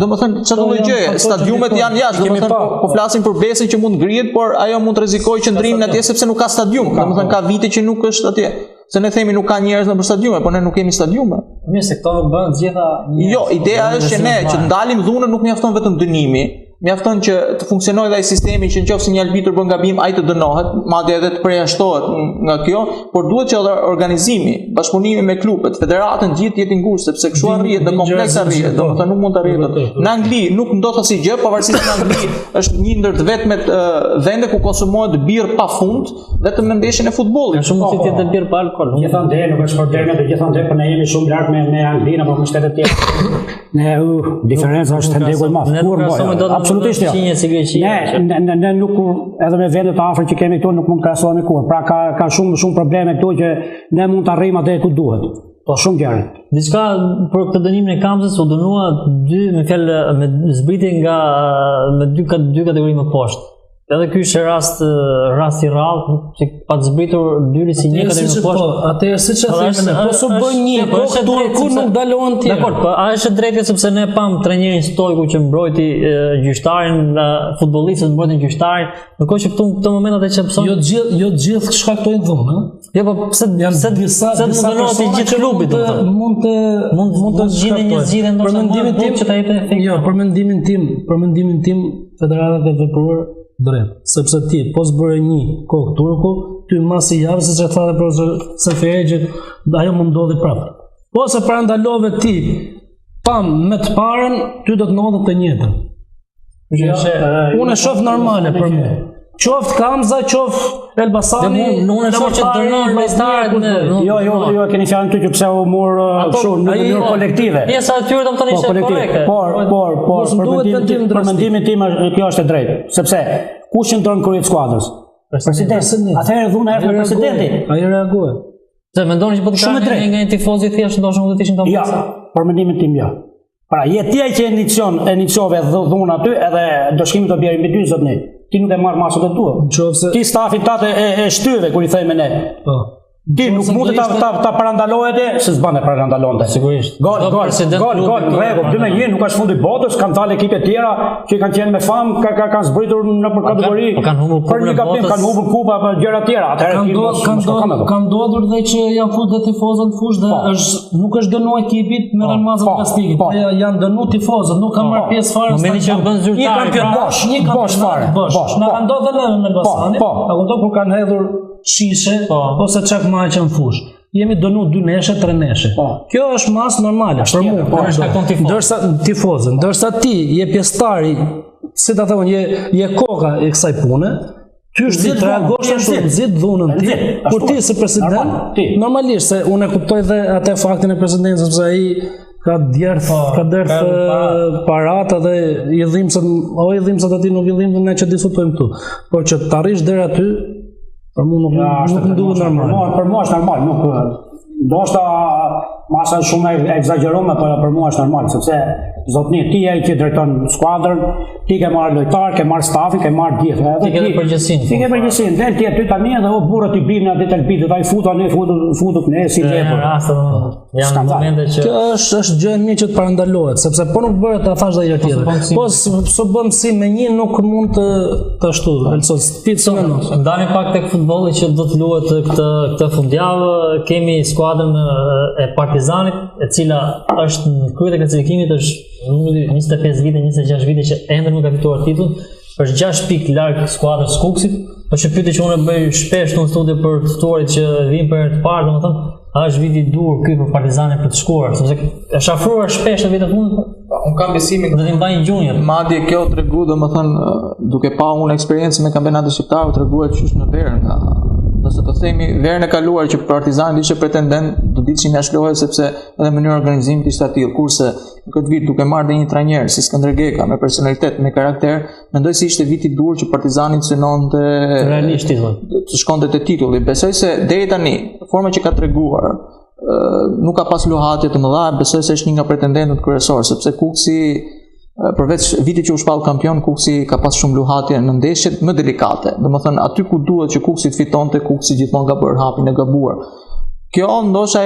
domethënë çfarë do gjë? Stadiumet janë jashtë, domethënë po flasim për besën që mund ngrihet, por ajo mund të rrezikojë qëndrimin atje sepse nuk ka stadium. Domethënë ka vite që nuk është atje. Se ne themi nuk ka njerëz në stadiume, por ne nuk kemi stadiume. Mirë se këto nuk bëhen gjitha. Jo, ideja është që ne që ndalim dhunën nuk mjafton vetëm dënimi. Mjafton që të funksionojë dhe ai sistemi që nëse një arbitër bën gabim, ai të dënohet, madje edhe të përjashtohet nga kjo, por duhet që edhe organizimi, bashkëpunimi me klubet, federatën gjithë jetë i ngushtë, sepse kështu arrihet dhe kompleks arrihet, domethënë nuk mund të arrihet. Në Angli nuk ndodh asnjë gjë, pavarësisht në Angli është një ndër të vetmet vende ku konsumohet birr pafund, vetëm në ndeshjen e futbollit. Shumë mund të jetë birr pa alkool. Gjithandaj nuk është probleme, gjithandaj po ne jemi shumë larg me Anglinë apo me shtetet tjera. Ne diferenca është ndegu më madh. absolutisht jo. Ne nuk, edhe me vendet afër që kemi këtu nuk mund të krahasohemi kurrë. Pra ka shumë probleme këtu që ne mund të arrijmë atë ku duhet. Po shumë gjëra. Diçka për këtë dënimin e Kamzës u dënua me zbritje me dy kategori më poshtë. Edhe ky është rast i rrallë që pa të zbritur dyri si një kategori më poshtë. Atëherë siç e thënë, po su bën një, po turku nuk dalohen tjerë. Dakor, po a është drejtë sepse ne pam trajnerin Stojku që mbrojti gjyqtarin, futbollistët mbrojtin gjyqtarin, ndërkohë që këto momentet e çepson. Jo të gjithë shkaktojnë dhunë, ëh? Jo, po pse disa i gjithë klubit mund të gjinin një zgjidhje ndoshta më e bukur që ta jepë efekt. Jo, për mendimin tim, federata ka vepruar drejt, sepse ti po zbëre një kokë turku, ty mas i javë, siç e tha profesor Seferi, që ajo mund ndodhi prapë. Po se parandalove ti pam me të parën, ty do të ndodhet të njëjtën. Unë e shoh normale për mua. Qoftë Kamza, qoftë Elbasani, unë e shoh që dënon lojtarët. Jo, keni fjalën ty që pse u mor kështu në mënyrë kolektive. Pjesa e tyre domethënë ishte korrekte. Por për mendimin tim kjo është e drejtë, sepse kush qëndron krye të skuadrës? Presidenti. Atëherë dhuna është presidenti. Ai reagoi. Se mendoni që po të kanë nga një tifoz i thjesht ndoshta mund të ishin të Jo, për mendimin tim jo. Pra jetia që iniciove dhuna aty edhe dëshkimi do bjerë mbi dy zotni. Ti nuk e marr masat e tua. Ti stafin tatë e shtyve kur i thejmë ne. Po. Ti nuk mund ta parandalohet se s'bën e parandalonte. Sigurisht. Gol, rregull, 2-1, nuk ka fundi botës, kanë dalë ekipe tjera që kanë qenë me famë, kanë zbritur në për kategori. Për një kapim kanë humbur kupa apo gjëra tjera. Atëherë kanë ndodhur dhe që janë futur tifozët në fushë dhe nuk është dënuar ekipit me ramazën kastigit. Janë dënuar tifozët, nuk kanë marrë pjesë fare. Momentin që bën zyrtar, një bosh fare. Na kanë ndodhur edhe në Elbasanit. A kupton kur kanë hedhur shishe ose çak maqe në fushë. Jemi dënu 2 neshe, 3 neshe. Kjo është mas normale për mua. Ndërsa tifozën, ndërsa ti je pjesëtari, si ta thonë, je koka e kësaj pune, ty është të reagosh ashtu, nxit dhunën ti. Kur ti si president, normalisht se unë e kuptoj dhe atë faktin e presidencës sepse ai ka derdh parat dhe i dhimbsat aty nuk i dhimbën ne që diskutojmë këtu. Por që të arrish deri aty për mua nuk më duhet normal. Për mua është normal, nuk ndoshta masa shumë e egzageruar, por për mua është normal, sepse zotni ti ai që drejton skuadrën, ti ke marrë lojtar, ke marrë stafin, ke marrë gjithë. Ti ke përgjegjësinë. Ti ke përgjegjësinë, del ti aty tani edhe burrat i binë aty telbitë, ai futu ne si lepur. Janë momente që kjo është gjë e mirë që të parandalohet, sepse po nuk bëhet ta thash edhe gjë tjetër. Po s'u bëm si me një nuk mund të ashtu, elsos ti të mendon. Ndani pak tek futbolli që do të luhet këtë fundjavë, kemi skuadrën e Partizanit, e cila është në krye të klasifikimit, është 25 vite, 26 vite që ende nuk ka fituar titull, është 6 pikë larg skuadrës Kuksit. Është pyetje që unë bëj shpesh në studio për të ftuarit që vinë për herë të parë, domethënë, a është viti i dur ky për Partizanin për të shkuar, sepse është afruar shpesh në vitet fundit. Unë kam besimin do të mbajnë gjunjët. Madje kjo tregu, domethënë, duke pa unë eksperiencë me kampionatin shqiptar, treguar që është në verë nga nëse të themi verën e kaluar që Partizani ishte pretendent, do ditë që njashlohet sepse edhe mënyra organizimit ishte e tillë, kurse në këtë vit duke marrë një trajner si Skënder Geka me personalitet, me karakter, mendoj se ishte viti i dur që Partizani synonte realisht titullin. Të shkonte te titulli. Besoj se deri tani, forma që ka treguar, nuk ka pas luhatje të mëdha, besoj se është një nga pretendentët kryesorë, sepse Kuksi përveç vitit që u shpall kampion, Kuksi ka pas shumë luhatje në ndeshjet më delikate. Domethënë aty ku duhet që Kuksi të fitonte, Kuksi gjithmonë ka bërë hapin e gabuar. Kjo ndoshta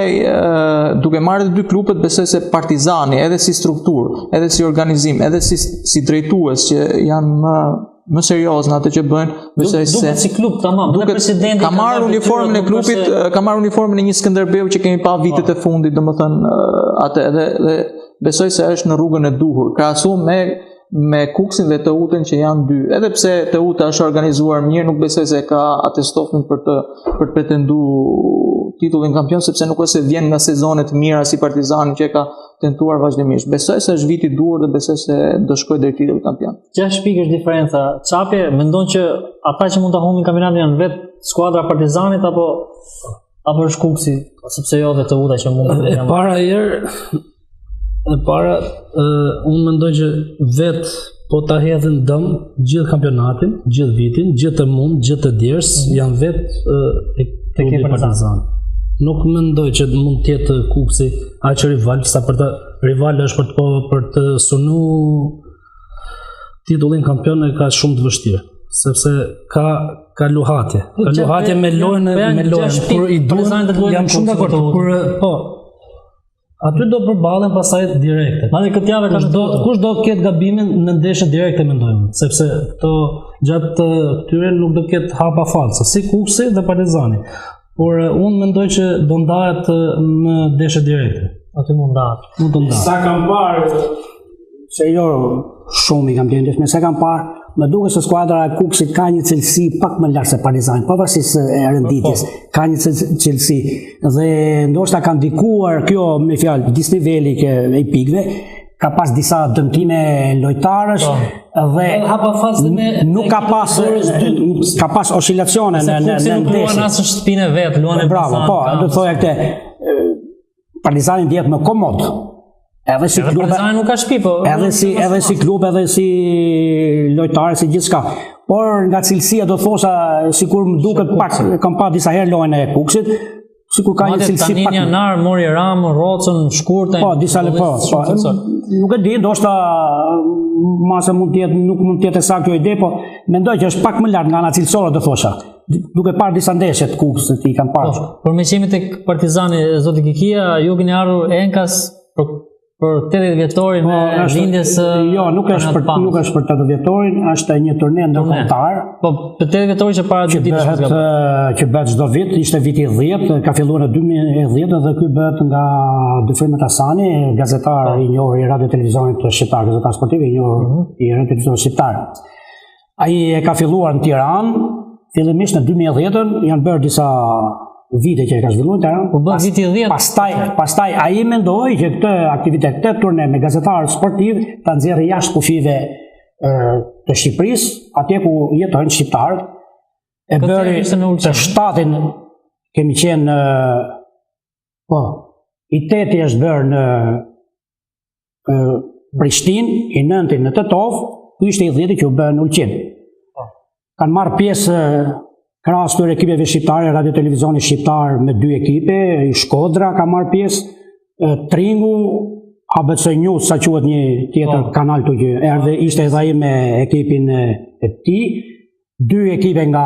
duke marrë dy klubet, besoj se Partizani edhe si strukturë, edhe si organizim, edhe si drejtues që janë më serioz në atë që bëjnë, besoj se duket si klub tamam, dhe presidenti ka marrë uniformin e klubit, ka marrë uniformin e një Skënderbeu që kemi pa vitet e fundit, domethënë atë edhe besoj se është në rrugën e duhur, krahasuar me Kuksin dhe Teutën që janë dy. Edhe pse Teuta është organizuar mirë, nuk besoj se ka atë stofin për të pretenduar titullin kampion, sepse nuk është se vjen nga sezone të mira si Partizani që ka tentuar vazhdimisht. Besoj se është vit i dur dhe besoj se do shkojë deri titulli kampion. 6 pikë është diferenca. Çapje mendon që ata që mund ta humbin kampionatin janë vetë skuadra Partizanit apo është Kuksi, sepse jo dhe Teuta që mund të unë mendoj që vetë po ta hedhin dëm gjithë kampionatin, gjithë vitin, gjithë të mund, gjithë të djers, janë vetë klubi Partizan. Nuk mendoj që mund të jetë kupsi aq rival, sa për të rival është për të sunu titullin kampion e ka shumë të vështirë, sepse ka luhatje. Ka luhatje me lojën, kur i duan, jam shumë dakord, kur po aty do përballen pastaj direkte. Madje këtë javë kush do ketë gabimin në ndeshje direkte mendojmë, sepse këto gjatë këtyre nuk do ketë hapa falsa, si Kuksi dhe Partizani. Por unë mendoj që do ndahet në ndeshje direkte. Aty mund ndahet. Mund të ndahet. Sa kam parë se jo shumë i kam qenë, me sa kam parë, më duket se skuadra e Kuksit ka një cilësi pak më lart se Partizani, pavarësisht e renditjes, ka një cilësi dhe ndoshta ka ndikuar kjo me fjalë disniveli i pikëve, ka pas disa dëmtime lojtarësh dhe nuk ka pas oscilacione në ndeshje. Nuk luan as në shtëpinë vet, luan e bravo, po, do të thoya këtë Partizani ndihet më komod. Edhe si klub, nuk ka shtëpi, po. Edhe si klub, edhe si lojtar, si gjithçka. Por nga cilësia do thosha, sikur më duket pak, kam pa disa herë lojën e Kuksit, sikur ka një cilësi pak. Tani janar mori Ramën, Rocën, shkurtën. Po, disa po. Nuk e di, ndoshta mase nuk mund të jetë saktë kjo ide, po mendoj që është pak më lart nga ana cilësore do thosha. Duke parë disa ndeshje të Kuksit i kam parë. Por me qemi tek Partizani, zoti Kikia, ju keni ardhur enkas për 80 vjetorin e lindjes jo, nuk është për 80 vjetorin, është një turne ndërkombëtar. Po për 80 vjetorin që para dy ditësh që bëhet çdo vit, ishte viti 10, ka filluar në 2010 dhe ky bëhet nga Dyfrimet Hasani, gazetar i njohur i radio televizionit shqiptar, gazetar sportiv i njohur i radio televizionit shqiptar. Ai e ka filluar në Tiranë, fillimisht në 2010, janë bërë disa vite që e ka zhvilluar Tiranë. Pastaj ai mendoi që këtë aktivitet, këtë turne me gazetarë sportiv ta nxjerrë jashtë kufive të Shqipërisë, atje ku jetojnë shqiptarët. E bëri të 7-in kemi qenë po, i 8-i është bërë në Prishtinë, i 9-i në Tetov, ky ishte i 10-i që u bë në Ulqin. Kanë marrë pjesë krahas këtyre ekipeve shqiptare, radio televizioni shqiptar me 2 ekipe, i Shkodra ka marrë pjesë, Tringu, ABC News, sa quhet një tjetër kanal këtu që erdhi, ishte edhe ai me ekipin e tij, 2 ekipe nga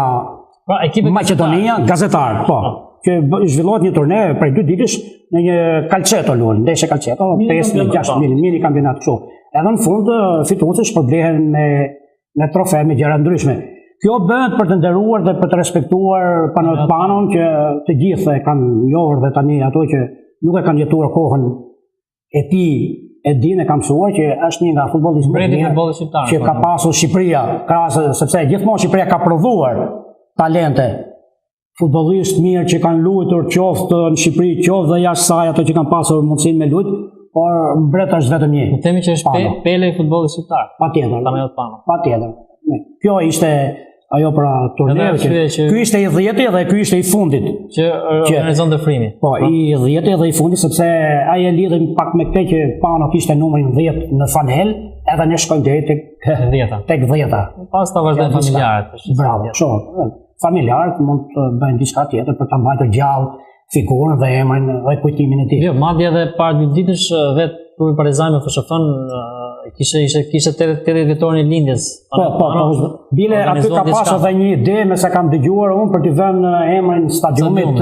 Maqedonia, gazetar, po, që zhvillohet një turne prej 2 ditësh në një calceto luan, ndeshje calceto, 5-6 mini kampionat kështu. Edhe në fund fituesit shpërblehen me trofe, me gjëra ndryshme. Kjo bëhet për të nderuar dhe për të respektuar panon që të gjithë e kanë njohur dhe tani ato që nuk e kanë jetuar kohën e tij e dinë, e ka mësuar që është një nga futbollistët që ka pasur Shqipëria, sepse gjithmonë Shqipëria ka prodhuar talente, futbollistë mirë që kanë luajtur qoftë në Shqipëri, qoftë dhe jashtë saj, ato që kanë pasur mundësinë me luajt, por mbret është vetëm një. Ne themi që është Pele i futbollit shqiptar. Patjetër. Kjo ishte ajo pra turneu që ky ishte i 10-i dhe ky ishte i fundit që organizon Frimi. Po, i 10-i dhe i fundit sepse ai e lidhim pak me këtë që Pano kishte numrin 10 në Fanel, edhe ne shkojmë deri tek 10-a. Tek 10-a. Pas ta vazhdojnë familjarët. Bravo, shumë. Familjarët mund të bëjnë diçka tjetër për ta mbajtur gjallë figurën dhe emrin dhe kujtimin e tij. Jo, madje edhe para 2 ditësh vetë klubi Partizani me FSHF-n kishte 80 vjetorin e lindjes. Po, bile aty ka pasur edhe një ide, me sa kam dëgjuar unë, për t'i vënë emrin stadiumit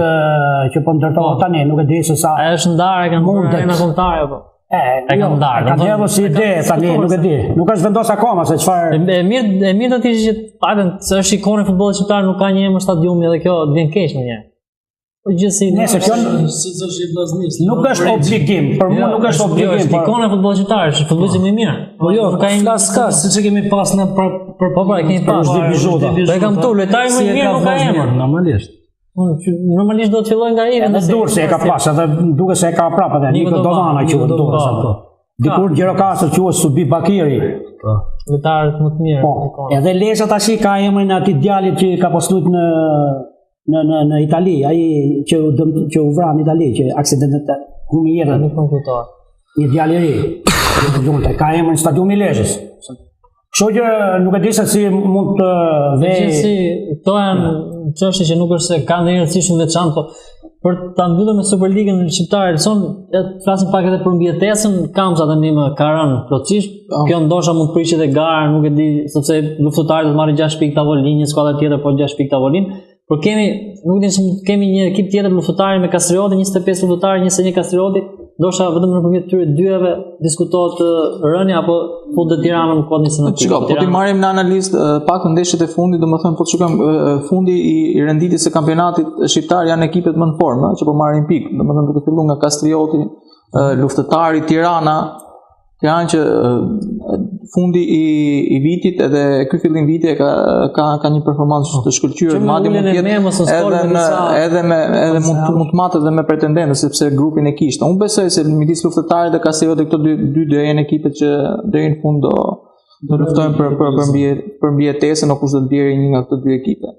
që po ndërtohet tani, nuk e di se sa. Është ndarë, e kanë bërë arena kombëtare apo? E kanë ndarë. Ka dhënë si ide tani, nuk e di. Nuk është vendos akoma se çfarë. E mirë të thishë që se është ikone e futbollit shqiptar, nuk ka një emër stadiumi dhe kjo vjen keq më një. Nëse kjo nuk është obligim, për mua nuk është obligim. Është ikona e futbollit shqiptar, është futbollisti më i mirë. Po jo, ka një ska, siç e kemi pas në për kemi pas. Po e kam këtu, lojtari më i mirë nuk ka emër. Normalisht. Normalisht do të fillojë nga ai. Edhe Durrësi e ka pas, edhe duket se e ka prapë edhe Niko Dovana quhet Durrësi. Dikur Gjirokastër quhet Subi Bakiri. Po. Lojtarët më të mirë. Po. Edhe Lesha tash ka emrin atij djalit që ka posluar në Itali, ai që u vra në Itali, që aksidentet humi jetën. Nuk kam kuptuar. Një djalë i ri. Ka emrin stadiumi i Lezhës. Kështu që nuk e di se si mund të Si, këto janë çështje që nuk është se ka ndonjë rëndësi shumë veçantë, po për ta mbyllur me Superligën shqiptare, flasim pak edhe për mbijetesën, Kamsa tani më ka rënë plotësisht. Kjo ndoshta mund të prishë edhe gara, nuk e di, sepse luftëtarët do të marrin 6 pikë tavolinë, një skuadër tjetër po 6 pikë tavolinë. Por kemi një ekip tjetër luftëtarë me Kastrioti, 25 luftëtarë, 21 Kastrioti. Ndoshta vetëm nëpërmjet këtyre dyave diskutohet rënia apo futet Tirana në kodin e Shiko, po ti marrim në analizë pak të ndeshjet e fundit, domethënë po të shikojmë fundi i renditjes së kampionatit shqiptar janë ekipet më në formë, që po marrin pikë, domethënë duke filluar nga Kastrioti, luftëtari Tirana që fundi i vitit edhe ky fillim viti ka një performancë të shkëlqyer, madje mund të jetë edhe mund të matë edhe me pretendentë sepse grupin e kishte. Unë besoj se midis luftëtarit dhe Kastrioti këto dy do jenë ekipet që deri në fund do luftojnë për mbijetesën ose kush do të bjerë një nga këto dy ekipe.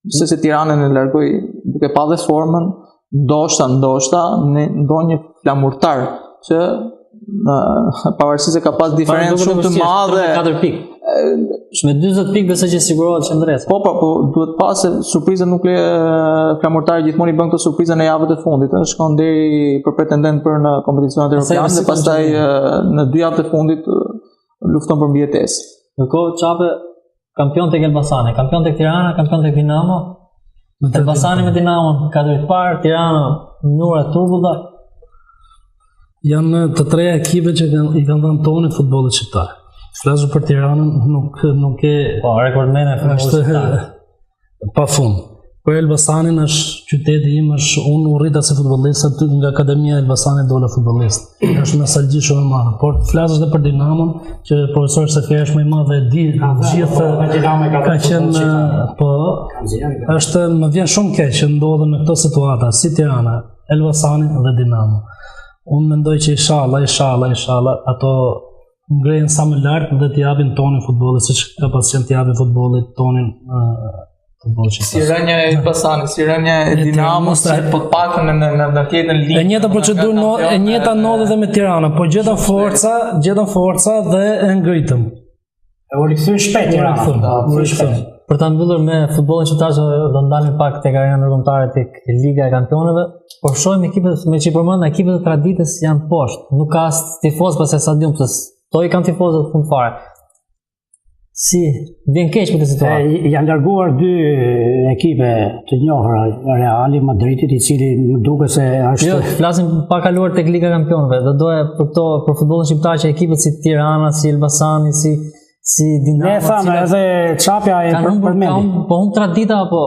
Se Tiranën e largoi duke pa dhe formën, ndoshta në ndonjë flamurtar që pavarësisht se ka pas diferencë shumë të madhe 4 pikë. Me 40 pikë besoj që sigurohet qendresa. Po duhet pas se surpriza nuk le flamurtari gjithmonë i bën këto surpriza në javët e fundit, shkon deri për pretendent për në kompeticionet europiane dhe pastaj në 2 javët e fundit lufton për mbijetesë. Ndërkohë çape kampion tek Elbasani, kampion tek Tirana, kampion tek Dinamo. Elbasani me Dinamo ka drejt parë, Tirana mënyra turbulla. Janë të treja ekipe që i kanë dhënë tonin futbollit shqiptar. Flasur për Tiranën nuk e rekordmene e futbollit shqiptar. Pafund. Për Elbasanin është qyteti im, unë u rrita si futbollist, nga Akademia e Elbasanit dole futbollist. Është nostalgji shumë e madhe. Por flasësh edhe për Dinamon, që profesor Sefia është më i madh dhe e di gjithë ka qenë më vjen shumë keq që ndodhen në këto situata si Tirana, Elbasani dhe Dinamo. Unë mendoj që inshallah ato ngrejnë sa më lartë dhe t'i japin tonin futbollit, siç ka pas qenë t'i japin futbollit tonin futbollit shqiptar. Si rënja e Elbasanit, si rënja e Dinamos, po të paktën në tjetër ligë. E njëjta procedurë, e njëjta ndodhi edhe me Tiranën, po gjetën forca dhe e ngritëm. U rikthyen shpejt Tirana. Për ta mbyllur me futbollin shqiptar, do ndalim pak tek arena ndërkombëtare tek Liga e Kampionëve, por shohim ekipet me që përmend ekipet e traditës janë poshtë, nuk ka as tifoz pas stadium, to i kanë tifozët në fund fare. Si vjen keq për këtë situatë. Janë larguar 2 ekipe të njohura, Reali Madridit, i cili më duket se është. Jo, flasim pa kaluar tek Liga e Kampionëve, do doja për futbollin shqiptar që ekipet si Tirana, si Elbasani, si Dinamo. Ne thamë edhe çapja e përmendit. Po hum tradita apo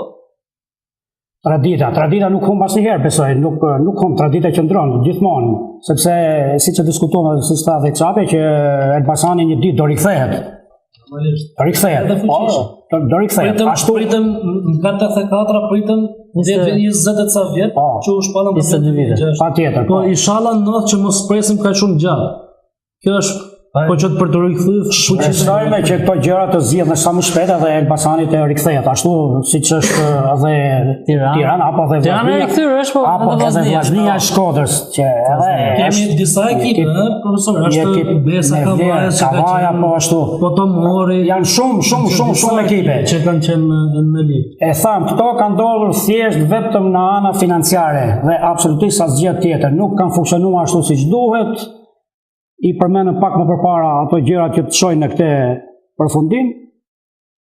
Tradita nuk humb asnjëherë, besoj, nuk humb, tradita qëndron gjithmonë, sepse siç e diskutuam siç tha dhe çapja që Elbasani një ditë do rikthehet. Do rikthehet. Ashtu pritëm nga 84 pritëm 20 ca vjet, që u shpallën 22 vite. Patjetër. Po inshallah ndodh që mos presim kaq shumë gjallë. Kjo është po që për të rikthyer shqiptarëve që këto gjëra të zgjidhen sa më shpejt dhe Elbasani të rikthehet ashtu siç është edhe Tirana apo edhe Tirana rikthyer është po apo edhe Vllaznia e Shkodrës që edhe kemi disa ekipe, profesor, është Besa Kavaja po ashtu. Po to mori janë shumë ekipe që kanë qenë në ligë. E tham, këto kanë ndodhur thjesht vetëm në ana financiare dhe absolutisht asgjë tjetër, nuk kanë funksionuar ashtu siç duhet. I përmendëm pak më përpara ato gjërat që të shojnë në këtë përfundim.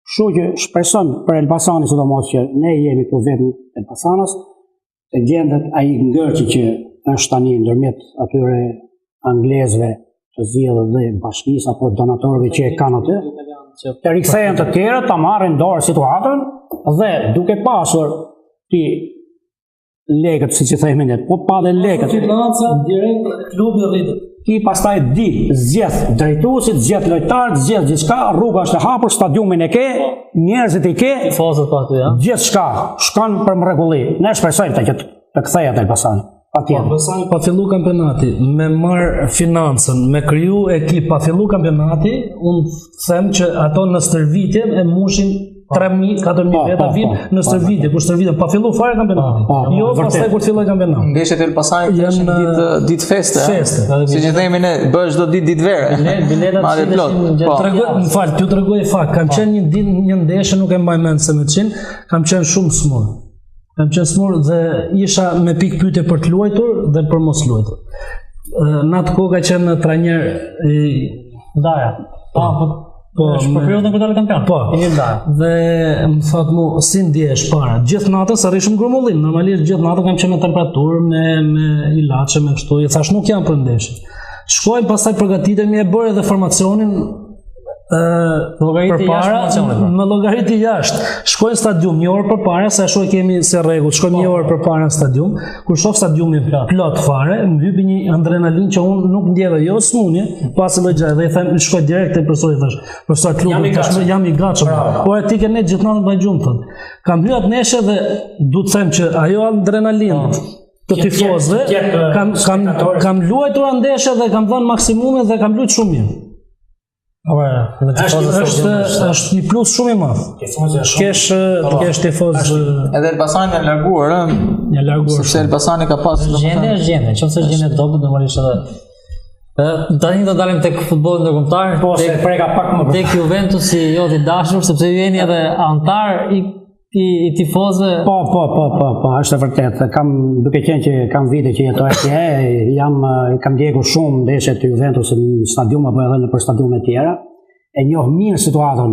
Kështu që shpresoj për Elbasanin sidomos që ne jemi këtu vetëm Elbasanas, të gjendet ai ngërçi që është tani ndërmjet atyre anglezëve të zgjedhur dhe bashkisë apo donatorëve që e kanë atë, të rikthehen të tjerët, ta marrin dorë situatën dhe duke pasur ti lekët, siç i themi ne, po pa dhe lekët. Financa direkt klubi rritet. Ti pastaj zgjedh drejtuesit, zgjedh lojtarët, zgjedh gjithçka, rruga është e hapur, stadiumin e ke, njerëzit i ke, tifozët po aty, ja. Gjithçka shkon për mrekulli. Ne shpresojmë që të kthehet Elbasani. Patjetër. Elbasani pa fillu kampionati, me marr financën, me kriju ekip pa fillu kampionati, unë them që ato në stërvitje e mushin 3.000, 4.000 veta vinë në stërvitje, kur stërvitje pa fillu fare kampionati. Jo, pastaj kur filloi kampionati. Ndeshjet e Elbasanit ishin ditë feste. Siç e themi ne, bësh çdo ditë vere. Biletat më fal, t'ju tregoj fakt, kam qenë një ndeshje, nuk e mbaj mend se me çin, kam qenë shumë smur. Kam qenë smur dhe isha me pikë pyetje për të luajtur dhe për mos luajtur. Në atë kohë ka qenë trajner Daja. Po, është për periudhën kur dalë kampion. Po. Dhe më thot mu, si ndjesh para? Gjithë natën sa rishëm grumullim. Normalisht gjithë natën kam qenë me temperaturë, me ilaçe, me kështu. I thash nuk jam për ndeshje. Shkojmë, pastaj përgatitemi, e bërë edhe formacionin me llogariti jashtë. Shkojmë në stadium një orë përpara, se ashtu e kemi se rregull. Shkojmë një orë përpara në stadium, kur shoh stadiumin plot fare, më hypi një adrenalin që unë nuk ndjeva, jo smunje, pasi më gjaj dhe i them, shkoj direkt te profesori thash. Profesor klubit, jam i gatshëm. Po ti ke ne gjithmonë mbaj gjumë thon. Kam hyrë atë neshë dhe du të them që ajo adrenalin të tifozëve, kam luajtur ndeshje dhe kam dhënë maksimumin dhe kam luajtur shumë mirë. Është një plus shumë i madh. Kesh tifoz. Edhe Elbasani janë larguar, Janë larguar. Sepse Elbasani ka pas gjendje, nëse gjendje dobët normalisht edhe tani do dalim tek futbolli ndërkombëtar, tek Juventusi jo i dashur, sepse ju jeni edhe antar i tifozëve. Po, është e vërtetë. Duke qenë që kam vite që jetoj atje, kam ndjekur shumë ndeshjet të Juventusit në stadiume apo edhe nëpër stadiume të tjera. E njoh mirë situatën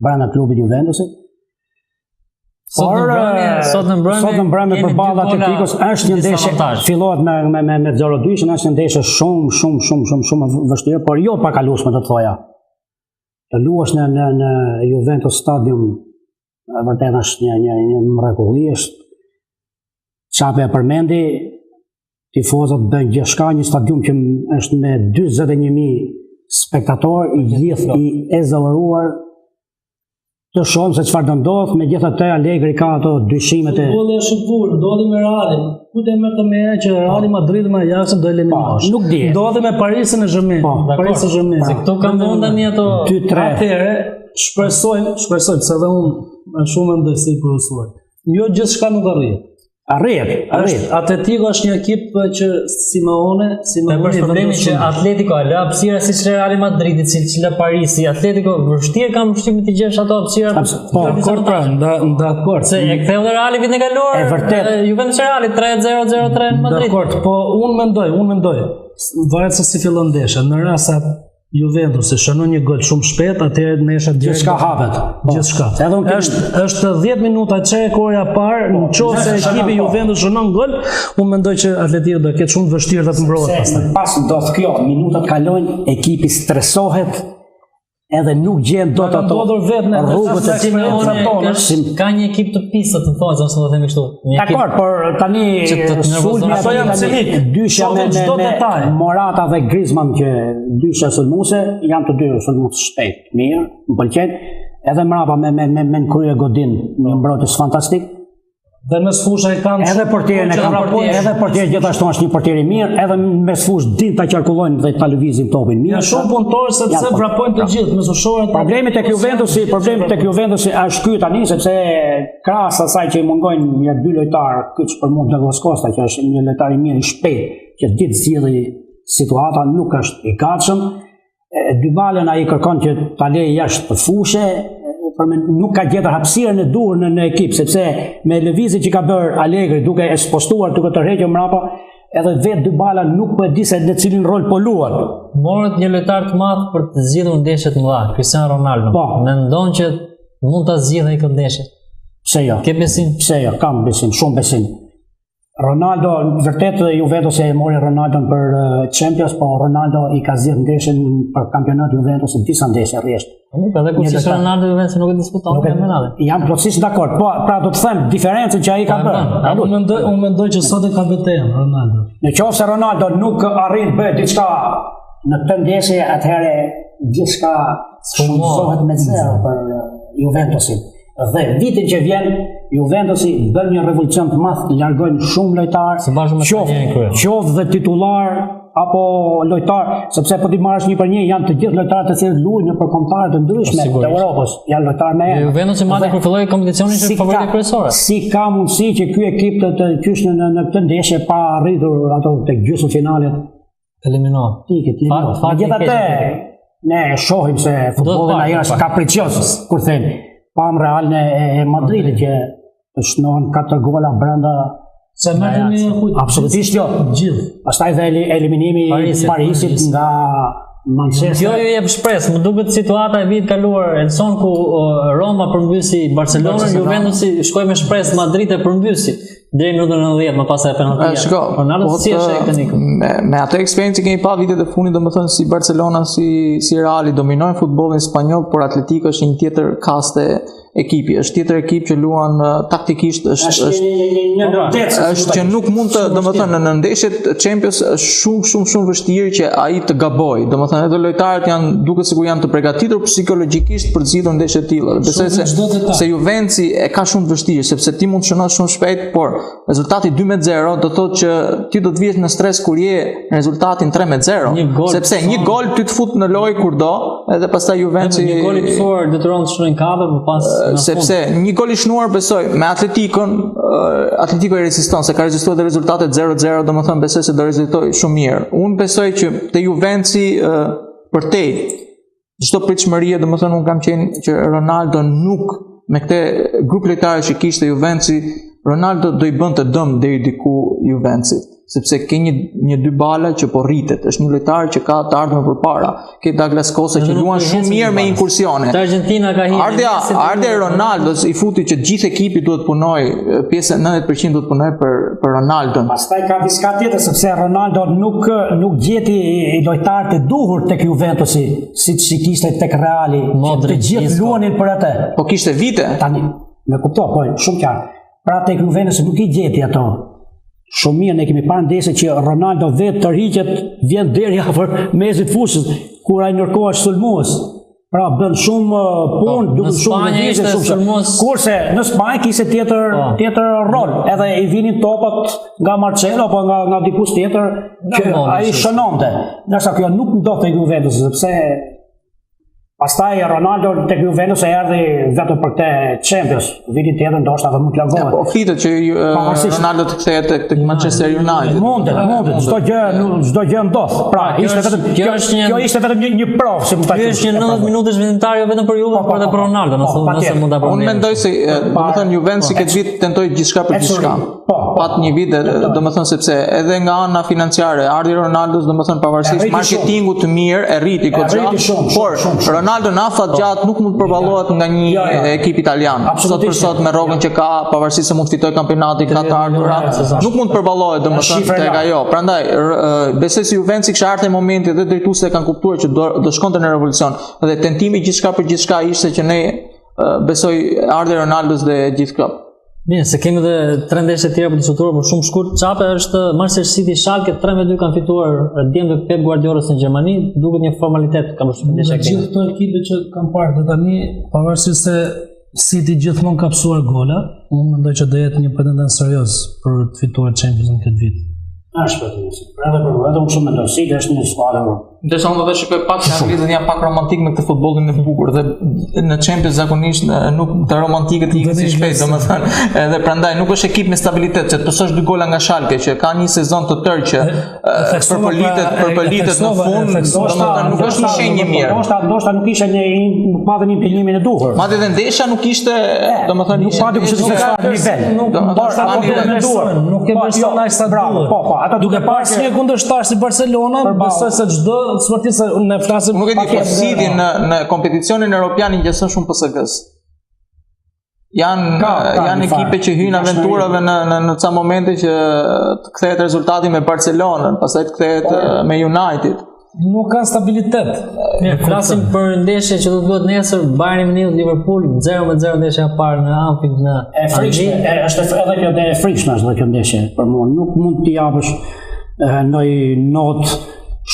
brenda klubit Juventusit. Sot në mbrëmje përballë Atletikos është një ndeshje, fillohet me 0-2, është një ndeshje shumë vështirë, por jo pa kalueshme të thoja. Të luash në Juventus Stadium vërtet është një mrekulli, është çape e përmendi, tifozët bëjnë gjithçka, një stadium që është me 41.000 spektatorë, i gjithë i ezauruar, të shohim se çfarë do ndodh, megjithatë Allegri ka ato dyshimet e futbolli është bukur, ndodhi me Realin. Ku të merr të meja që Real Madrid më jashtë do eliminosh. Nuk di. Ndodhi me Paris Saint-Germain. Paris Saint-Germain. Se këto kanë vënë tani ato 2-3. Atëherë shpresojmë se edhe unë shumë mendoj si profesor. Jo gjithçka nuk arrit. Arrit. Atletico është një ekip që Simeone problemi që Atletico e lë hapësira siç Real Madridi, siç lë Parisi, Atletico vështirë ka vështirë të gjesh ato hapësira. Po, dakord. Se e ktheu Reali vitin e kaluar. E vërtet. Juventus Reali 3-0 0-3 në Madrid. Dakord, po unë mendoj. Varet se si fillon ndeshja. Në rast se Juventusi shënon një gol shumë shpejt, atëherë nesër gjithçka hapet. Gjithçka. Është 10 minuta çekoja parë, nëse ekipi Juventus shënon gol, unë mendoj që Atletico do ketë shumë vështirë të mbrohet pastaj. Pas ndodh kjo, minutat kalojnë, ekipi stresohet, edhe nuk gjen dot ato rrugët e Simeone. Ka një ekip të pisët në fazë, ose do të themi kështu. Dakor, por tani sulmi ato janë cinik, dyshja me Morata dhe Griezmann që dyshja sulmuese, janë të dy sulmues shpejt, mirë, më pëlqen. Edhe mbrapa me krye Godin, një mbrojtës fantastik. Dhe mes fusha kanë edhe portier gjithashtu është një portier i mirë, edhe mes fush din ta qarkullojnë dhe ta lëvizin topin mirë. Janë shumë punëtorë sepse vrapojnë të gjithë me ushorët. Problemi tek Juventusi është ky tani, sepse krahas asaj që i mungojnë ja dy lojtarë, kyç për mua Douglas Costa, që është një lojtar i mirë i shpejt, që ditë zgjidhë situata, nuk është i gatshëm. Dybalen ai kërkon që ta lejë jashtë fushë, nuk ka gjetur hapësirën e duhur në ekip, sepse me lëvizjen që ka bërë Allegri duke ekspostuar, duke tërhequr mbrapa, edhe vetë Dybala nuk po e di se në cilin rol po luan. Morët një lojtar të madh për të zgjidhur ndeshje të mëdha, Cristiano Ronaldo. Mendon që mund ta zgjidhë ai këtë ndeshje? Pse jo? Ke besim? Pse jo? Kam besim, shumë besim. Ronaldo, vërtet Juventus e mori Ronaldon për Champions, po Ronaldo i ka zgjidhur ndeshjen për kampionat Juventus në disa ndeshje rresht. Edhe kur si Ronaldo Juventus nuk e diskuton kampionatin. Jam plotësisht dakord, po pra do të them diferencën që ai ka bërë. Unë mendoj që sot e ka betejën Ronaldo. Nëse Ronaldo nuk arrin të bëjë diçka në këtë ndeshje, atëherë gjithçka shkëmbohet me zero për Juventusin. Dhe vitin që vjen, Juventusi bën një revolucion të madh, largojnë shumë lojtarë, qoftë dhe titullar apo lojtar, sepse po ti marrësh një për një, janë të gjithë lojtarët të cilët luajnë në përkombëtare të ndryshme të Evropës, janë lojtarë me emër. Juventusi madje kur filloi kompeticionin ishte favorit kryesor. Si ka mundësi që ky ekip të qysh në këtë ndeshje pa arritur ato tek gjysmëfinalet? Eliminohet. Megjithatë, ne shohim se futbolli na është kapricios, kur themi. Pam Realin e Madridit që shnohen 4 gola brenda. Se merrni absolutisht jo. Gjithë. Pastaj dhe eliminimi i Parisit nga Manchester. Kjo ju jep shpresë, më duket situata e vitit kaluar Edson ku Roma përmbysi Barcelonën, Juventusi shkoi me shpresë Madrid e përmbysi deri në minutën 90, më pas e penaltia. Ronaldo si është teknik. Me atë eksperiencë që kemi pa vitet e fundit, domethënë si Barcelona, si Reali dominojnë futbollin spanjoll, por Atletico është një tjetër kaste ekipi, është tjetër ekip që luan taktikisht, është që nuk mund të, domethënë në ndeshjet Champions është shumë vështirë që ai të gabojë. Domethënë edhe lojtarët janë duket sikur janë të përgatitur psikologjikisht për të zgjidhur ndeshje të tilla. Besoj se Juventusi e ka shumë vështirë sepse ti mund të shënosh shumë shpejt, por rezultati 2-0 do thotë që ti do të vihesh në stres kur je në rezultatin 3-0, sepse një gol ty të fut në lojë kurdo, edhe pastaj Juventusi një gol i psuar detyron të shkojnë katër, më pas sepse një gol i shnuar besoj me Atletikon, Atletico i reziston se ka rezistuar dhe rezultatet 0-0, domethënë besoj se do rezultoj shumë mirë. Unë besoj që te Juventusi përtej çdo pritshmërie, domethënë unë kam qenë që Ronaldo nuk me këtë grup lojtarë që kishte Juventusi, Ronaldo do i bënte dëm deri diku Juventusi, sepse ke një Dybala që po rritet, është një lojtar që ka të ardhmën përpara. Ke Douglas Costa që luan shumë mirë me inkursione. Argentina ka hyrë. Ardha e Ronaldos i futi që gjithë ekipi duhet punoj, pjesë 90% duhet punoj për Ronaldon. Pastaj ka diçka tjetër sepse Ronaldo nuk gjeti lojtarë të duhur tek Juventusi, siç kishte tek Reali. Të gjithë luanin për atë. Po kishte vite. Tani, më kuptoj, po shumë qartë. Pra tek Juventusi nuk i gjeti ato. Shumë mirë, ne kemi parë ndeshje që Ronaldo vetë tërhiqet, vjen deri afër mezit fushës, kur ai ndërkohë është sulmues. Pra bën shumë punë, duke shumë vëzhgje shumë. Kurse në Spanjë kishte tjetër rol, edhe i vinin topat nga Marcelo apo nga dikush tjetër që ai shënonte. Ndërsa kjo nuk ndodh tek Juventus, sepse pastaj Ronaldo tek Juventus erdhi vetëm për këtë Champions. Vitin tjetër ndoshta edhe mund të largohet. Po flitet që Ronaldo të kthehet tek Manchester United. Mundet, çdo gjë ndodh. Pra, kjo ishte vetëm një provë, si mund ta thënë. Ky është një 90 minutash vendimtar jo vetëm për Juve, por edhe për Ronaldo, nëse mund ta bëjë. Unë mendoj se domethënë Juventusi këtë vit tentoi gjithçka për gjithçka. Pat një vit, domethënë sepse edhe nga ana financiare ardhi Ronaldo, domethënë pavarësisht marketingut të mirë e rriti goxha, por Ronaldo në afat gjatë nuk mund të përballohet nga një ekip italian. Sot për sot me rrogën që ka, pavarësisht se mund të fitojë kampionatin, ka të ardhurat, nuk mund të përballohet domethënë tek ajo. Prandaj besoj se Juventusi kishte ardhur në momentin dhe drejtuesit e kanë kuptuar që do shkonte në revolucion. Dhe tentimi gjithçka për gjithçka ishte që ne besoj ardhi Ronaldos dhe gjithë klub. Mirë, se kemi edhe 3 ndeshje të tjera për të diskutuar, por shumë shkurt. Çape është Manchester City Schalke 3-2 kanë fituar djemtë Pep Guardiolës në Gjermani, duket një formalitet kam përshtypjen ndeshja këtu. Gjithë këto ekipe që kanë parë deri tani, pavarësisht se City gjithmonë ka psuar gola, unë mendoj që do jetë një pretendent serioz për të fituar Champions këtë vit. Është edhe unë shumë mendoj se është një skuadër. Ndërsa unë do të shikoj pak se anglezët janë pak romantik me këtë futbollin e bukur dhe në Champions zakonisht nuk të romantikët ikin si shpejt, domethënë, edhe prandaj nuk është ekip me stabilitet, që të pësosh 2 gola nga Schalke që ka një sezon të tërë që përpolitet në fund, domethënë nuk është një shenjë mirë. Ndoshta nuk ishte nuk pati një implinimin e duhur. Madje edhe ndeshja nuk ishte, domethënë nuk pati kush të shkojë nivel. Nuk e bën sa duhet. Po, ata duke parë si një kundërshtar si Barcelona, besoj se çdo sportist ne flasim nuk e di po City në kompeticionin evropian i gjeson shumë PSG-s. Janë ekipe që hyjnë aventurave në ca momente që të kthehet rezultati me Barcelonën, pastaj të kthehet me United. Nuk kanë stabilitet. Ne flasim për ndeshje që do të luhet nesër Bayern Munich Liverpool 0-0 ndeshja e parë në Anfield në Angli. Është edhe kjo e frikshme është kjo ndeshje për mua. Nuk mund t'i japësh ndonjë notë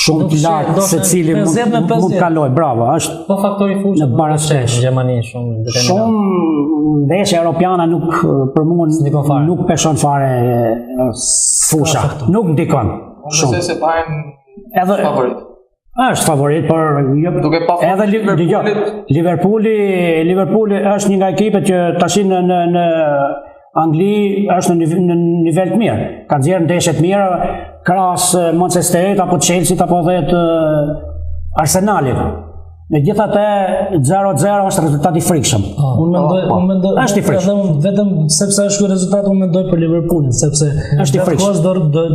shumë të lartë se cili mund kaloj, bravo, është po faktori fushë në barashtesh. Në Gjermani shumë determinant. Shumë ndeshje europiane nuk për mua nuk peshon fare fusha, nuk ndikon shumë. Besoj se Bayern Edhe favorit. Është favorit, por Duke pa edhe Liverpooli është një nga ekipet që tash në Angli është në nivel të mirë. Ka nxjerrë ndeshje të mira krahas Manchesterit apo Chelsea apo edhe Arsenalit. Megjithatë 0-0 është rezultat i frikshëm. Unë mendoj është i frikshëm. Edhe vetëm sepse është ky rezultat unë mendoj për Liverpoolin, sepse është i frikshëm.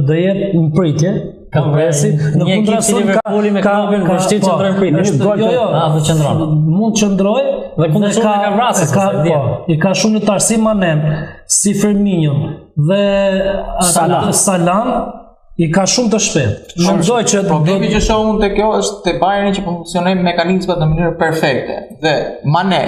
Do jetë një pritje. Ka presi, në kundrason Liverpooli me klubin vështirë qëndrojnë pritje. Do qëndron. Mund qëndroj dhe kundërshton ka vrasës. I ka shumë lojtar si Manen, si Firmino dhe Salah. I ka shumë të shpejt. Mendoj që problemi që shoh unë te kjo është te Bayerni që funksionojnë mekanizmat në mënyrë perfekte. Dhe Mane,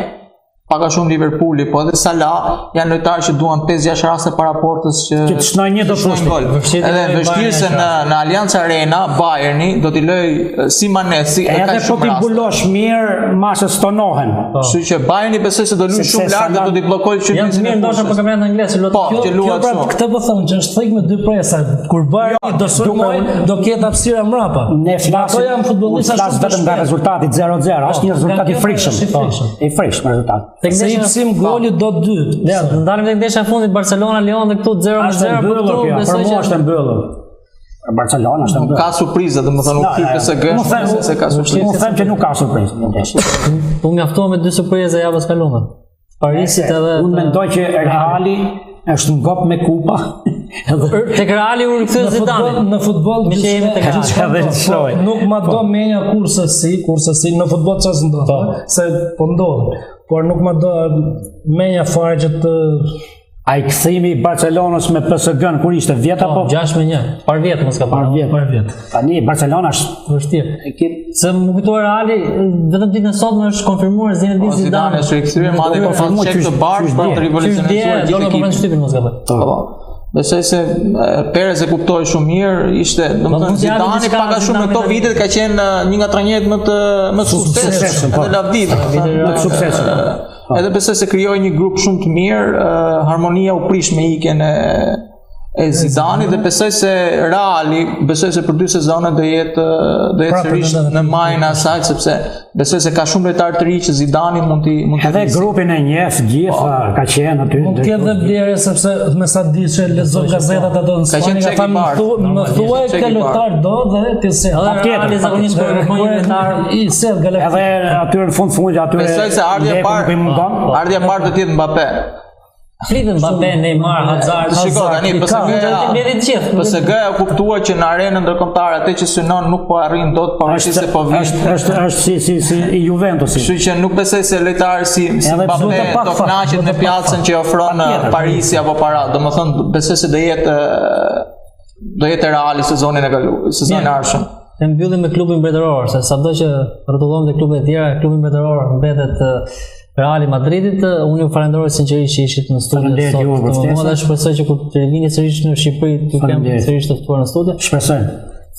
pak a shumë Liverpooli, po edhe Salah janë lojtarë që duan 5-6 raste para portës që të shnojnë një do fushti. Edhe vështirë se në Allianz Arena Bayerni do t'i lëj si Mane, si edhe po ti mbulosh mirë masës stonohen. Kështu që Bayerni besoj se do luajë shumë lart dhe do t'i bllokojë Shqipërinë. Janë mirë ndoshta për kampionatin anglez, luajnë. Këtë po them që është thik me dy presa. Kur Bayerni do sulmoj, do ketë hapësira mbrapa. Ne flasim vetëm nga rezultati 0-0, është një rezultat i frikshëm. I frikshëm rezultat. Se i pësim goli do 2. Ja, ndalim tek ndeshja e fundit Barcelona-Lyon dhe këtu 0-0 për këtu besoj që është mbyllur. Barcelona është mbyllur. Ka surprizë, domethënë nuk ka PSG, se ka surprizë. Unë them që nuk ka surprizë në ndeshje. Po mjaftohem me 2 surprizë javës kaluar. Parisit edhe unë mendoj që Reali është ngop me kupa. Tek Reali u rikthye Zidane. Në futboll nuk ma do menja kurse si në futboll çfarë ndodh, se po ndodh. Por nuk ma do menja fare që të... A i këthimi Barcelonës me PSG-n kur ishte vjet apo? 6-1, par vjet mos ka par vjet. Tani Barcelona është vështirë. Se më kujtohet Reali vetëm ditën e sotme është konfirmuar Zinedine Zidane. Është rikthyer madje ka fat çek të bardh për të revolucionuar gjithë ekipin. Shtypin mos ka bërë. Besoj se Perez e kuptoi shumë mirë, ishte domethënë Zidane pak a shumë në këto vitet ka qenë një nga trajnerët më të suksesshëm edhe lavdiv, më të suksesshëm. Edhe besoj se krijoi një grup shumë të mirë, harmonia u prish me ikjen e Zidane dhe besoj se Reali, besoj se për 2 sezone do jetë sërish në majën e asaj, sepse besoj se ka shumë lojtarë të ri që Zidane mund t'i edhe grupin e njeh gjithë ka qenë aty. Mund të ketë dhe vlerë sepse me sa di që lexoj gazetat ato në Spani ka thënë më thuaj kë lojtar do dhe ti se Reali zakonisht për një lojtar i sell galë. Edhe aty në fund aty besoj se ardhja e parë do të jetë Mbappé. Flitën Mbappé, Neymar, Hazard. Shikoj tani PSG u kuptua që në arenën ndërkombëtare atë që synon nuk po arrin dot pavarësisht se po vjen. Është si i Juventusi. Kështu që nuk besoj se lojtarë si Mbappé do kënaqet në pjatën që ofron Parisi apo para. Domethënë besoj se do jetë Reali sezonin e kaluar, sezonin e ardhshëm. Ne mbyllim me klubin mbretëror, se sado që rrotullojmë te klubet e tjera, klubi mbretëror mbetet Reali Madridit. Unë ju falenderoj sinqerisht që ishit në studio sot. Unë shpresoj që kur të vini sërish në Shqipëri të kem sërish të ftuar në studio. Shpresoj.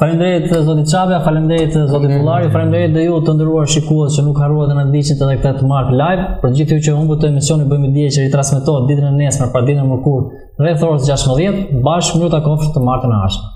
Faleminderit zotit Çapja, faleminderit zotit Vullari, faleminderit dhe ju të nderuar shikues që nuk harruat të na ndiqni edhe këtë të mark live. Për gjithë ju që humbët të emisionin bëjmë dije që ritransmetohet ditën e nesër, pra ditën e mërkurë, rreth orës 16, bashkë me ju takojmë të martën e ardhshme.